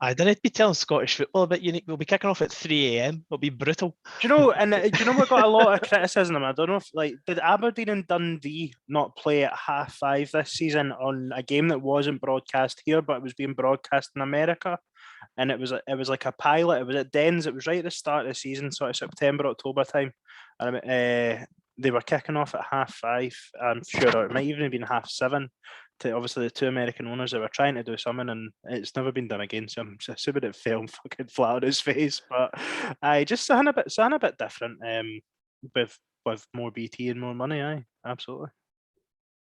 I didn't be telling Scottish football a bit unique. We'll be kicking off at 3 a.m. It'll be brutal. Do you know? And do you know what got a lot of criticism? I don't know if did Aberdeen and Dundee not play at 5:30 this season on a game that wasn't broadcast here, but it was being broadcast in America, and it was like a pilot. It was at Dens. It was right at the start of the season, sort of September, October time, and they were kicking off at 5:30. I'm sure it might even have been 7:30. To obviously the two American owners that were trying to do something, and it's never been done again. So I'm assuming it fell fucking flat on his face. But I just sound a bit different. With more BT and more money. Aye, absolutely.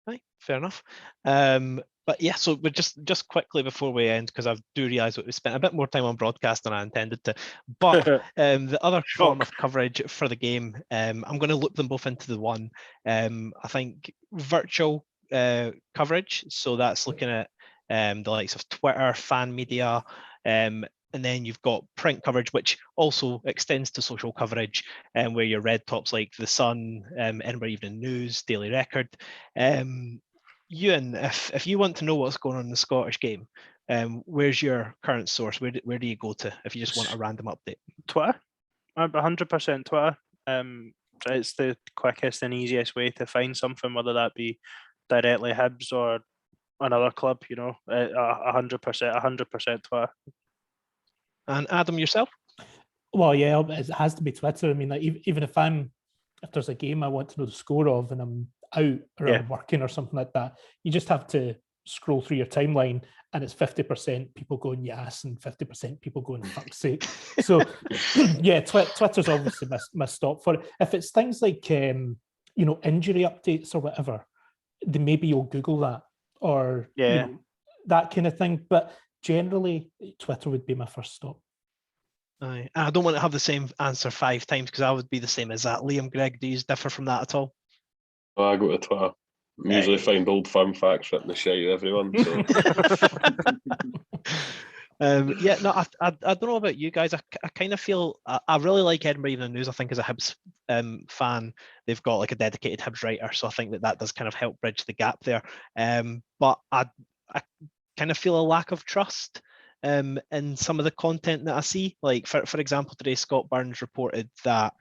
Aye, fair enough. But yeah, so we're just quickly before we end, because I do realise that we spent a bit more time on broadcast than I intended to. But the other form of coverage for the game, I'm going to loop them both into the one. I think virtual coverage, so that's looking at the likes of Twitter, fan media, and then you've got print coverage, which also extends to social coverage, where your red tops like The Sun, Edinburgh Evening News, Daily Record. Ewan, if you want to know what's going on in the Scottish game, where's your current source? Where do you go to if you just want a random update? Twitter, 100% Twitter. It's the quickest and easiest way to find something, whether that be directly Hibs or another club. 100% Twitter. And Adam, yourself? Well, yeah, it has to be Twitter. I mean, like, even if there's a game I want to know the score of and I'm out or I'm working or something like that, you just have to scroll through your timeline and it's 50% people going yes and 50% people going fuck's sake. So yeah, Twitter's obviously my stop for it. If it's things like injury updates or whatever, then maybe you'll Google that or that kind of thing. But generally, Twitter would be my first stop. Aye. I don't want to have the same answer 5 times because I would be the same as that. Liam, Greg, do you differ from that at all? I go to Twitter. Usually find old firm facts written the shit out of everyone. So. I don't know about you guys. I kind of feel I really like Edinburgh Evening News. I think as a Hibs fan, they've got like a dedicated Hibs writer, so I think that does kind of help bridge the gap there. But I kind of feel a lack of trust in some of the content that I see. Like for example, today Scott Burns reported that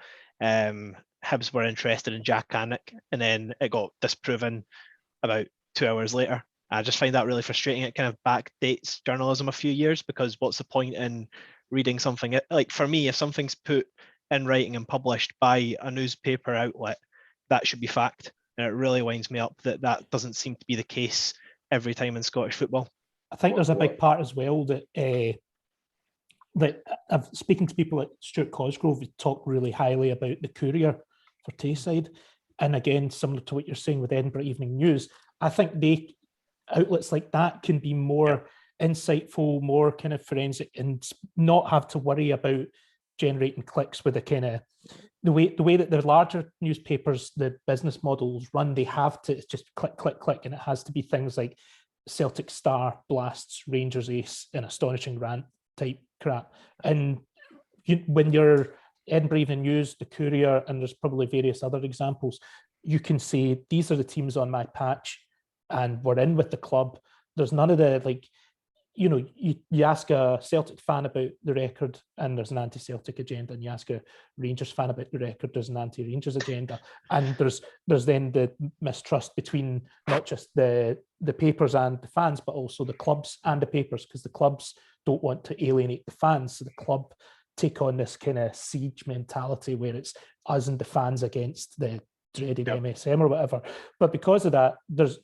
Hibs were interested in Jack Cannock, and then it got disproven about 2 hours later. I just find that really frustrating. It kind of backdates journalism a few years, because what's the point in reading something? Like for me, if something's put in writing and published by a newspaper outlet, that should be fact. And it really winds me up that doesn't seem to be the case every time in Scottish football. I think there's a big part as well that I've speaking to people like Stuart Cosgrove, who talk really highly about the Courier for Tayside. And again, similar to what you're saying with Edinburgh Evening News, I think outlets like that can be more insightful, more kind of forensic, and not have to worry about generating clicks with a kind of the way that the larger newspapers, the business models run. They have to just click, click, click, and it has to be things like Celtic Star blasts Rangers ace in astonishing rant type crap. And when you're Edinburgh Evening News, the Courier, and there's probably various other examples, you can say these are the teams on my patch and we're in with the club. There's none of the you ask a Celtic fan about the record and there's an anti-Celtic agenda, and you ask a Rangers fan about the record, there's an anti-Rangers agenda, and there's then the mistrust between not just the papers and the fans, but also the clubs and the papers, because the clubs don't want to alienate the fans, so the club take on this kind of siege mentality where it's us and the fans against the dreaded MSM or whatever. But because of that, there's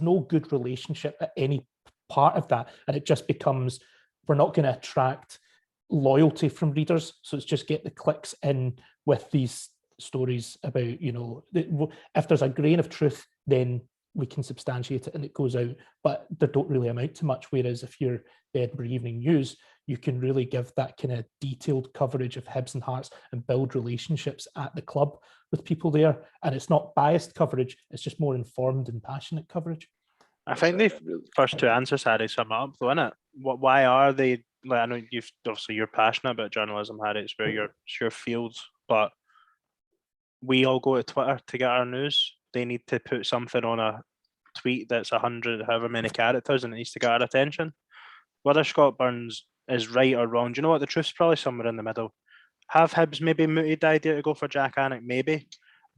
no good relationship at any part of that, and it just becomes, we're not going to attract loyalty from readers, so it's just get the clicks in with these stories about, if there's a grain of truth, then we can substantiate it and it goes out, but they don't really amount to much. Whereas if you're the Edinburgh Evening News, you can really give that kind of detailed coverage of Hibs and Hearts and build relationships at the club with people there, and it's not biased coverage, it's just more informed and passionate coverage. I think the first two answers, Harry, sum up though, innit? Why are they like I know you're passionate about journalism, Harry. It's your field, but we all go to Twitter to get our news. They need to put something on a tweet that's 100, however many characters, and it needs to get our attention. Whether Scott Burns is right or wrong, do you know what? The truth's probably somewhere in the middle. Have Hibs maybe mooted the idea to go for Jack Annick? Maybe.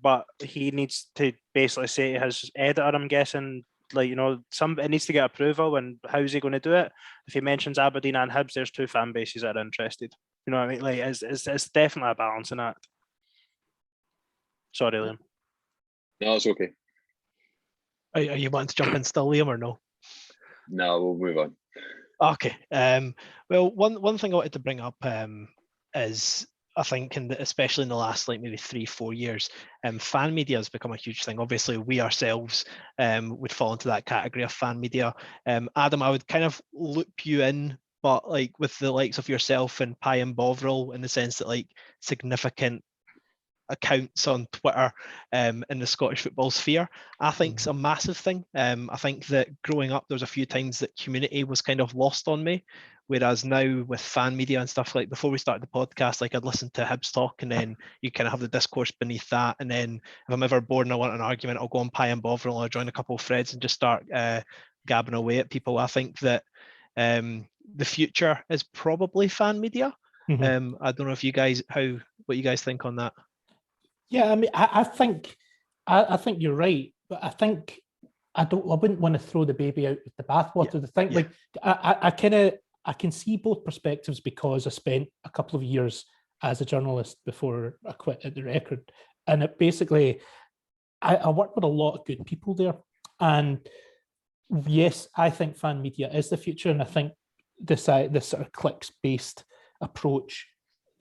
But he needs to basically say to his editor, I'm guessing, like, it needs to get approval, and how's he going to do it? If he mentions Aberdeen and Hibs, there's two fan bases that are interested. You know what I mean? Like, it's definitely a balancing act. Sorry, Liam. No, it's okay. Are you wanting to jump in still, Liam, or no? No, we'll move on. Okay. Well, one thing I wanted to bring up is, I think, especially in the last maybe 3-4 years, fan media has become a huge thing. Obviously, we ourselves would fall into that category of fan media. Adam, I would kind of loop you in, but with the likes of yourself and Pie and Bovril, in the sense that significant accounts on Twitter in the Scottish football sphere, I think it's a massive thing. I think that growing up, there was a few times that community was kind of lost on me, whereas now with fan media and stuff, before we started the podcast, I'd listen to Hibs talk, and then you kind of have the discourse beneath that, and then if I'm ever bored and I want an argument, I'll go on Pie and Bovril, or join a couple of threads and just start gabbing away at people. I think that the future is probably fan media. I don't know if you guys, what you guys think on that. Yeah, I mean, I think you're right, but I think I wouldn't want to throw the baby out with the bathwater. The thing, I can see both perspectives, because I spent a couple of years as a journalist before I quit at the Record, and it basically, I worked with a lot of good people there, and yes, I think fan media is the future, and I think this sort of clicks-based approach,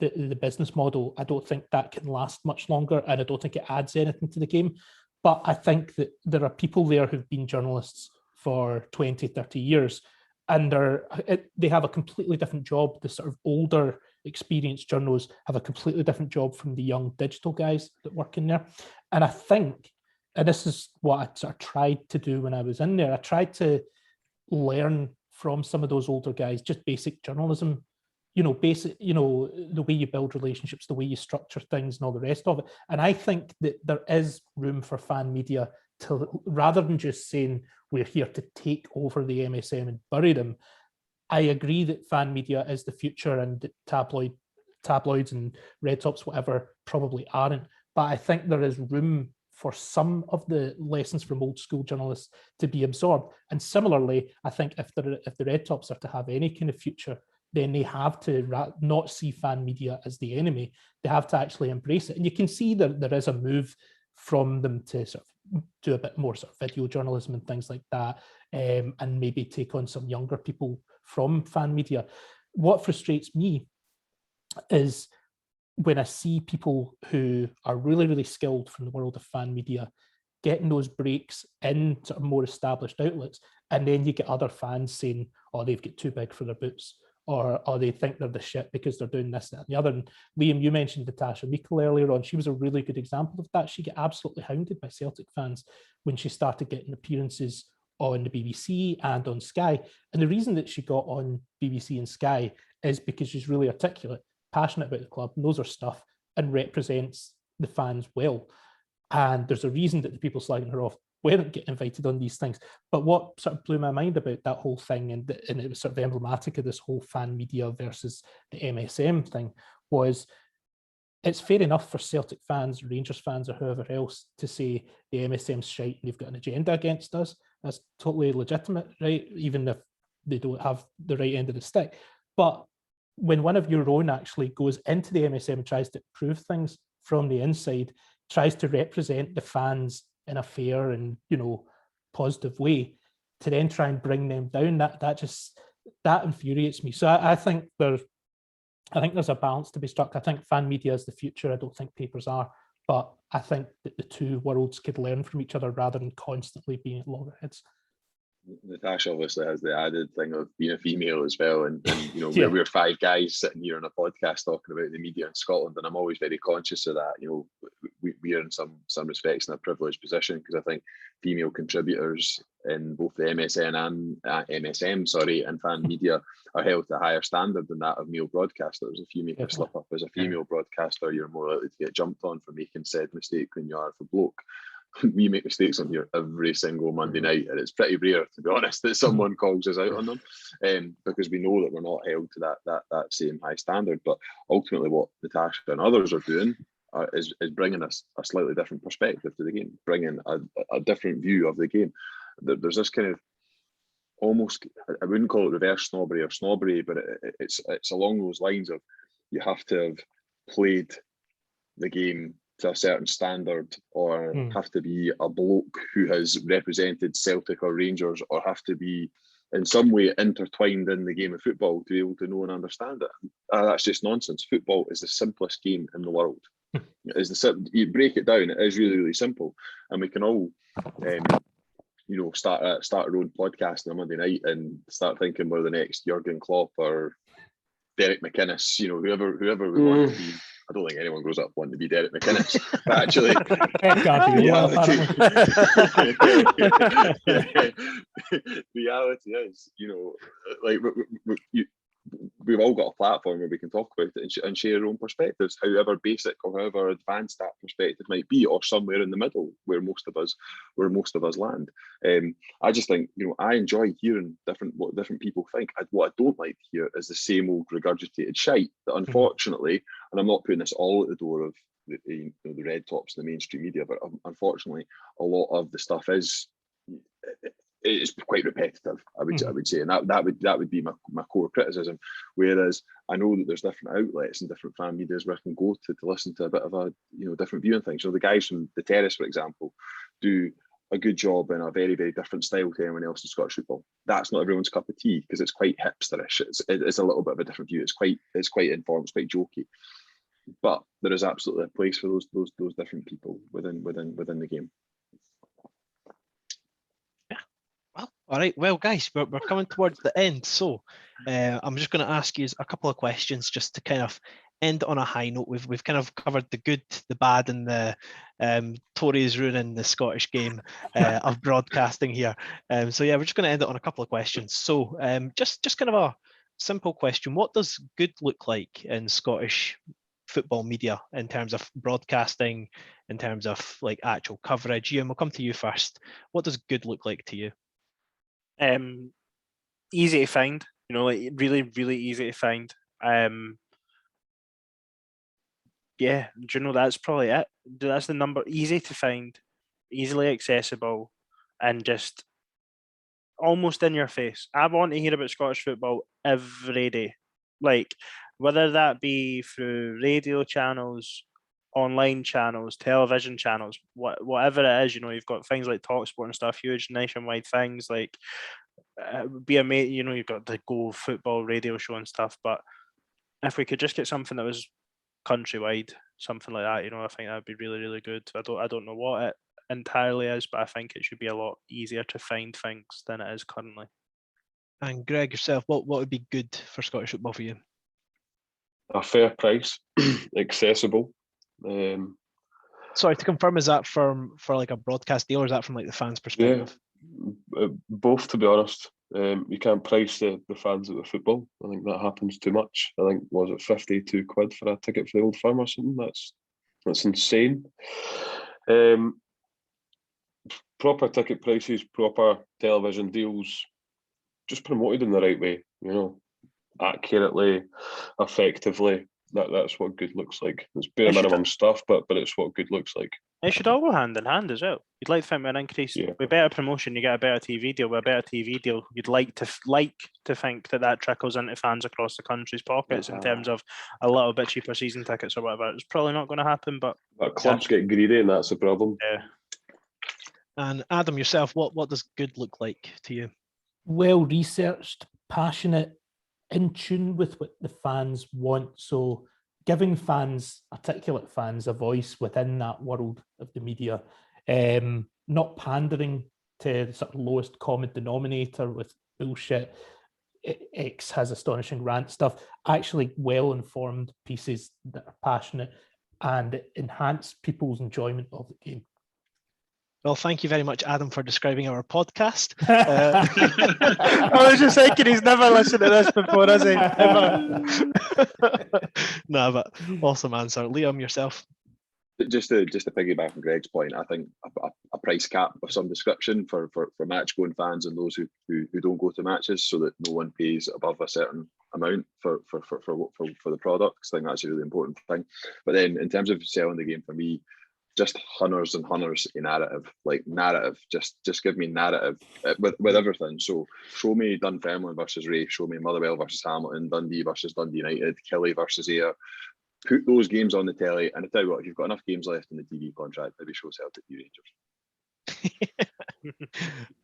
the business model, I don't think that can last much longer, and I don't think it adds anything to the game. But I think that there are people there who've been journalists for 20, 30 years, and they have a completely different job. The sort of older, experienced journalists have a completely different job from the young digital guys that work in there. And I think, and this is what I sort of tried to do when I was in there, I tried to learn from some of those older guys, just basic journalism, the way you build relationships, the way you structure things, and all the rest of it. And I think that there is room for fan media to, rather than just saying we're here to take over the MSM and bury them. I agree that fan media is the future, and that tabloids and red tops, whatever, probably aren't. But I think there is room for some of the lessons from old school journalists to be absorbed. And similarly, I think if the red tops are to have any kind of future, then they have to not see fan media as the enemy. They have to actually embrace it. And you can see that there is a move from them to sort of do a bit more sort of video journalism and things like that, and maybe take on some younger people from fan media. What frustrates me is when I see people who are really, really skilled from the world of fan media getting those breaks in sort of more established outlets, and then you get other fans saying, oh, they've got too big for their boots, or they think they're the shit because they're doing this, that, and the other. And Liam, you mentioned Natasha Meikle earlier on. She was a really good example of that. She got absolutely hounded by Celtic fans when she started getting appearances on the BBC and on Sky. And the reason that she got on BBC and Sky is because she's really articulate, passionate about the club, knows her stuff, and represents the fans well. And there's a reason that the people slagging her off weren't getting invited on these things. But what sort of blew my mind about that whole thing, and it was sort of emblematic of this whole fan media versus the MSM thing, was it's fair enough for Celtic fans, Rangers fans, or whoever else to say the MSM's shite and they've got an agenda against us. That's totally legitimate, right? Even if they don't have the right end of the stick. But when one of your own actually goes into the MSM and tries to prove things from the inside, tries to represent the fans in a fair and, positive way, to then try and bring them down, that infuriates me. So I think there's a balance to be struck. I think fan media is the future. I don't think papers are, but I think that the two worlds could learn from each other rather than constantly being at loggerheads. Natasha obviously has the added thing of being a female as well, and Yeah. we're five guys sitting here on a podcast talking about the media in Scotland, and I'm always very conscious of that. We are in some respects in a privileged position, because I think female contributors in both the MSN and MSM, and fan media are held to a higher standard than that of male broadcasters. If you make a slip up as a female broadcaster, you're more likely to get jumped on for making said mistake than you are for bloke. We make mistakes on here every single Monday night, and it's pretty rare, to be honest, that someone calls us out on them, because we know that we're not held to that same high standard. But ultimately, what Natasha and others are doing is bringing us a slightly different perspective to the game, bringing a different view of the game. There's this kind of almost, I wouldn't call it reverse snobbery, but it's along those lines of you have to have played the game to a certain standard, or have to be a bloke who has represented Celtic or Rangers, or have to be in some way intertwined in the game of football to be able to know and understand it. That's just nonsense. Football is the simplest game in the world. You break it down, it is really, really simple, and we can all start our own podcast on a Monday night and start thinking we're the next Jurgen Klopp or Derek McInnes, whoever we want to be. I don't think anyone grows up wanting to be Derek McInnes, but actually, reality is, we've all got a platform where we can talk about it and share our own perspectives, however basic or however advanced that perspective might be, or somewhere in the middle where most of us land. I just think, I enjoy hearing what different people think. What I don't like to hear is the same old regurgitated shite that, unfortunately, and I'm not putting this all at the door of the red tops and the mainstream media, but unfortunately, a lot of the stuff is quite repetitive, I would say, and that would be my core criticism. Whereas I know that there's different outlets and different fan medias where I can go to listen to a bit of a different view on things. So the guys from the Terrace, for example, do a good job in a very, very different style to anyone else in Scottish football. That's not everyone's cup of tea, because it's quite hipsterish. It's a little bit of a different view. It's quite informed, it's quite jokey. But there is absolutely a place for those different people within the game. Well, all right. Well, guys, we're coming towards the end, so I'm just going to ask you a couple of questions just to kind of end on a high note. We've kind of covered the good, the bad, and the Tories ruining the Scottish game of broadcasting here. So yeah, we're just going to end it on a couple of questions. So just kind of a simple question: what does good look like in Scottish football media in terms of broadcasting, in terms of like actual coverage? Ian, we'll come to you first. What does good look like to you? Easy to find, like really, really easy to find. Yeah, that's probably it. That's the number. Easy to find, easily accessible, and just almost in your face. I want to hear about Scottish football every day, like whether that be through radio channels, online channels, television channels, whatever it is. You've got things like TalkSport and stuff, huge nationwide things. Like be amazing. You've got the Go Football radio show and stuff. But if we could just get something that was countrywide, something like that, I think that'd be really, really good. I don't know what it entirely is, but I think it should be a lot easier to find things than it is currently. And Greg, yourself, what would be good for Scottish football for you? A fair price, accessible. Sorry, to confirm, is that for like a broadcast deal, or is that from like the fans' perspective? Yeah, both, to be honest. You can't price the fans of the football. I think that happens too much. I think, was it 52 quid for a ticket for the Old Firm or something? That's insane. Proper ticket prices, proper television deals, just promoted in the right way, accurately, effectively. That's what good looks like. It's bare minimum stuff, but it's what good looks like. It should all go hand in hand as well. You'd like to think with an increase, with better promotion, you get a better TV deal. With a better TV deal, you'd like to think that trickles into fans across the country's pockets in terms of a little bit cheaper season tickets or whatever. It's probably not going to happen, but clubs get greedy, and that's the problem. Yeah. And Adam, yourself, what does good look like to you? Well researched, passionate, in tune with what the fans want. So giving articulate fans, a voice within that world of the media, not pandering to the sort of lowest common denominator with bullshit. X has astonishing rant stuff, actually well-informed pieces that are passionate and enhance people's enjoyment of the game. Well, thank you very much, Adam, for describing our podcast. I was just thinking he's never listened to this before, has he? Ever. No, but awesome answer. Liam, yourself. Just to piggyback on Greg's point, I think a price cap of some description for match going fans and those who don't go to matches, so that no one pays above a certain amount for the products. I think that's a really important thing. But then in terms of selling the game, for me, just hunters and hunters in narrative, like narrative. Just give me narrative with everything. So show me Dunfermline versus Ray, show me Motherwell versus Hamilton, Dundee versus Dundee United, Kelly versus Ayr. Put those games on the telly, and I tell you what, if you've got enough games left in the TV contract, maybe show Celtic v Rangers.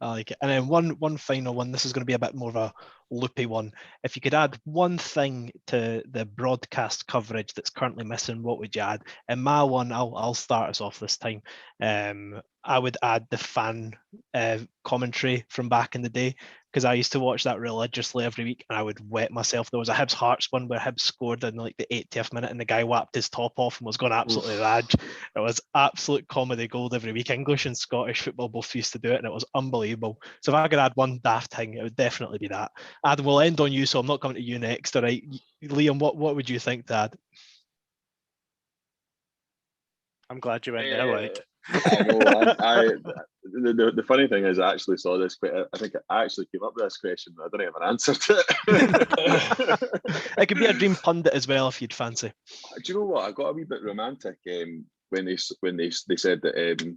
I like it. And then one final one. This is going to be a bit more of a loopy one. If you could add one thing to the broadcast coverage that's currently missing, what would you add? And my one, I'll start us off this time. I would add the fan commentary from back in the day, because I used to watch that religiously every week, and I would wet myself. There was a Hibs Hearts one where Hibs scored in like the 80th minute, and the guy whapped his top off and was going absolutely rag. It was absolute comedy gold every week. English and Scottish football both used to do it, and it was unbelievable. So if I could add one daft thing, it would definitely be that. Adam, we'll end on you, so I'm not coming to you next. All right, Liam, what would you think to add? I'm glad you went there, like. I know. The funny thing is, I actually saw this. I think I actually came up with this question, but I don't have an answer to it. It could be a dream pundit as well, if you'd fancy. Do you know what? I got a wee bit romantic when they said that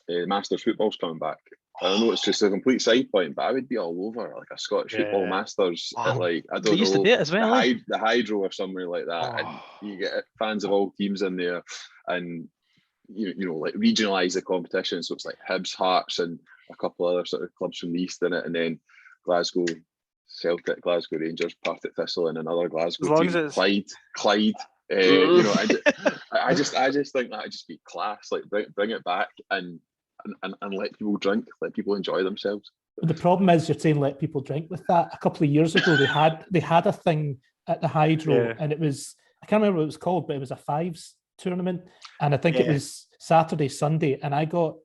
Masters football's coming back. I know it's just a complete side point, but I would be all over like a Scottish football Masters at, like, I don't know, they used to do it as well, the Hydro or somewhere like that, and you get fans of all teams in there, and you know, like regionalise the competition. So it's like Hibs, Hearts, and a couple other sort of clubs from the east in it, and then Glasgow Celtic, Glasgow Rangers, Partick Thistle, and another Glasgow team, Clyde. You know, I just think that would just be class. Like bring it back and let people drink, let people enjoy themselves. The problem is, you're saying let people drink. With that, a couple of years ago, they had a thing at the Hydro, and it was, I can't remember what it was called, but it was a fives tournament, and I think it was Saturday, Sunday, and I got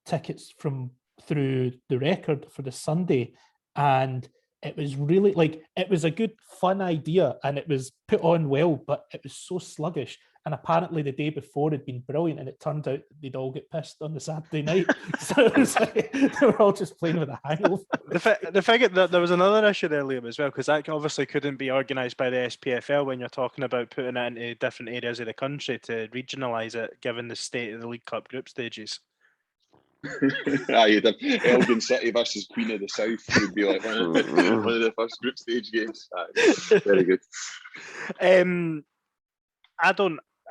tickets through the Record for the Sunday, and it was really, like, it was a good fun idea, and it was put on well, but it was so sluggish. And apparently the day before had been brilliant, and it turned out they'd all get pissed on the Saturday night. So it was like they were all just playing with a hangover. The figure that there was another issue there, Liam, as well, because that obviously couldn't be organised by the SPFL when you're talking about putting it into different areas of the country to regionalise it, given the state of the League Cup group stages. You'd have Elgin City versus Queen of the South would be like one of the first group stage games. Very good.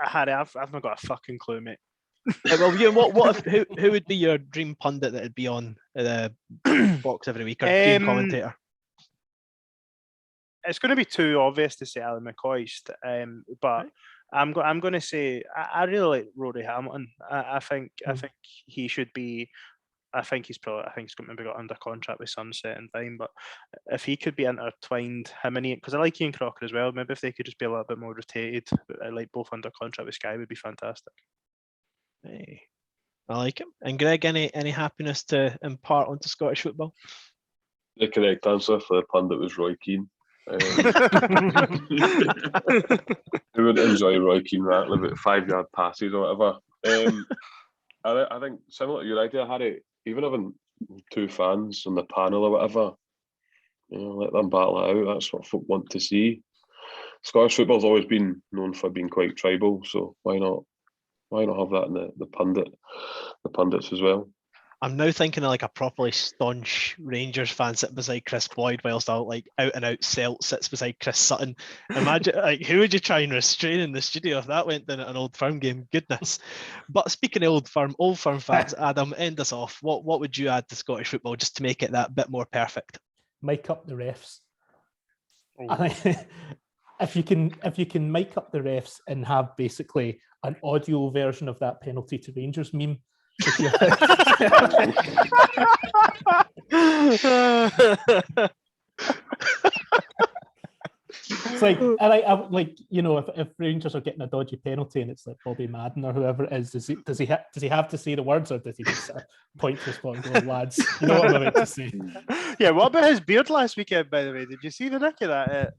Harry, I've not got a fucking clue, mate. Well, you what if, who would be your dream pundit that would be on the box every week, or dream commentator? It's going to be too obvious to say Alan McCoist, but I'm going to say I really like Rory Hamilton. I think he should be. I think he's maybe got under contract with Sunset in time, but if he could be intertwined, him and Ian, because I like Ian Crocker as well. Maybe if they could just be a little bit more rotated, like both under contract with Sky, would be fantastic. Hey, I like him. And Greg, any happiness to impart onto Scottish football? The correct answer for the pundit was Roy Keane. Who would enjoy Roy Keane rattling about 5-yard passes or whatever? I think similar to your idea, Harry. Even having two fans on the panel or whatever, let them battle it out. That's what folk want to see. Scottish football's always been known for being quite tribal, so why not have that in the pundits as well? I'm now thinking of like a properly staunch Rangers fan sitting beside Chris Boyd, whilst out and out Celt sits beside Chris Sutton. Imagine, like, who would you try and restrain in the studio if that went down at an Old Firm game? Goodness. But speaking of Old Firm fans, Adam, end us off. What would you add to Scottish football just to make it that bit more perfect? Mic up the refs. I think if you can mic up the refs and have basically an audio version of that penalty to Rangers meme. It's like, I like, you know, if Rangers are getting a dodgy penalty and it's like Bobby Madden or whoever it is, does he have to say the words, or does he just point to the spot and go, lads, you know what I'm about to say? Yeah, what about his beard last weekend, by the way? Did you see the nick of that?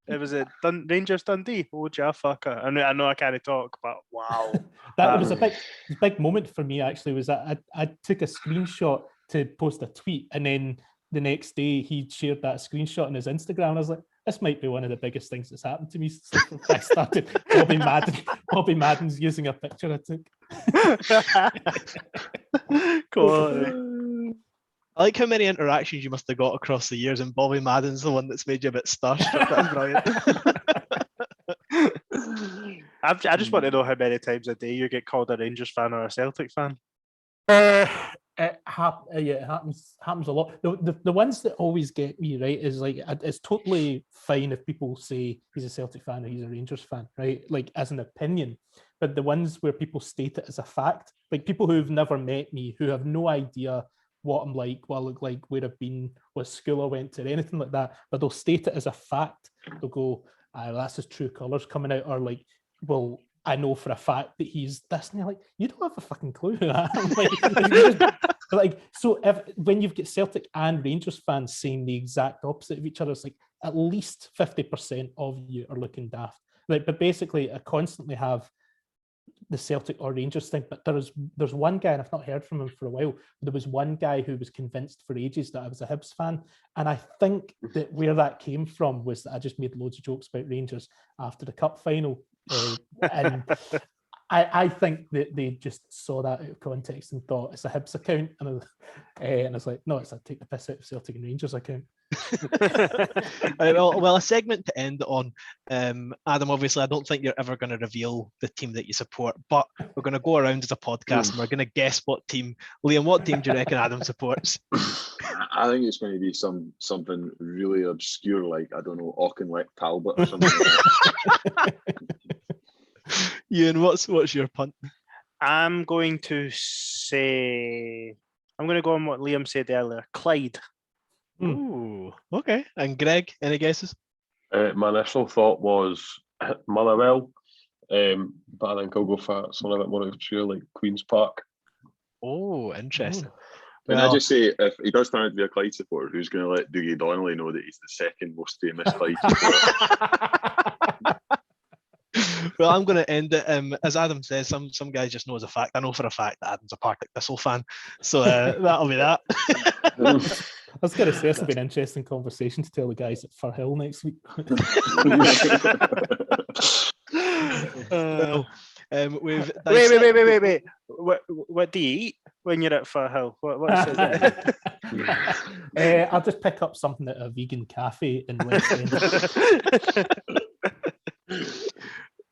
It was a Rangers Dundee. Oh, ja fucker. I know I can't talk, but wow. That was a big moment for me, actually, was that I took a screenshot to post a tweet, and then the next day he shared that screenshot on his Instagram. I was like, this might be one of the biggest things that's happened to me since I started. Bobby Madden's using a picture I took. Cool. I like how many interactions you must have got across the years, and Bobby Madden's the one that's made you a bit starstruck. That's brilliant. I just want to know how many times a day you get called a Rangers fan or a Celtic fan. It happens a lot. The ones that always get me, right, is like, it's totally fine if people say he's a Celtic fan or he's a Rangers fan, right, like as an opinion. But the ones where people state it as a fact, like people who've never met me, who have no idea what I'm like, what I look like, where I've been, what school I went to, or anything like that, but they'll state it as a fact. They'll go, that's his true colours coming out, or like, well, I know for a fact that he's this, and you're like, you don't have a fucking clue who I am. Like, so when you've got Celtic and Rangers fans saying the exact opposite of each other, it's like at least 50% of you are looking daft. Like, but basically, I constantly have the Celtic or Rangers thing, but there's one guy, and I've not heard from him for a while. There was one guy who was convinced for ages that I was a Hibs fan, and I think that where that came from was that I just made loads of jokes about Rangers after the cup final, and I think that they just saw that out of context and thought it's a Hibs account, and I was like, no, it's a take the piss out of Celtic and Rangers account. Well, a segment to end on. Adam, obviously, I don't think you're ever going to reveal the team that you support, but we're going to go around as a podcast and we're going to guess what team. Liam, what team do you reckon Adam supports? I think it's going to be something really obscure, like, I don't know, Auchinleck Talbot or something like that. Ian, what's your punt? I'm going to go on what Liam said earlier. Clyde. Ooh, okay. And Greg, any guesses? My initial thought was Motherwell, but I think I'll go for something a bit more obscure, like Queen's Park. Oh, interesting. Can I just say, if he does turn out to be a Clyde supporter, who's going to let Dougie Donnelly know that he's the second most famous Clyde supporter? Well, I'm going to end it. As Adam says, some guys just know as a fact. I know for a fact that Adam's a Partick Thistle fan, so that'll be that. I was going to say, this will be an interesting conversation to tell the guys at Firhill next week. Wait. What do you eat when you're at Firhill? What's it? I'll just pick up something at a vegan cafe in West End.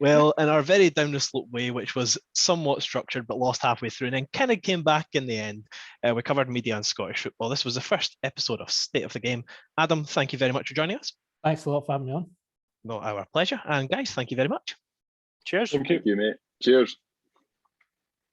Well, in our very down the slope way, which was somewhat structured but lost halfway through and then kind of came back in the end, we covered media and Scottish football. This was the first episode of State of the Game. Adam, thank you very much for joining us. Thanks a lot for having me on. No, our pleasure. And guys, thank you very much. Cheers. Thank you, mate. Cheers.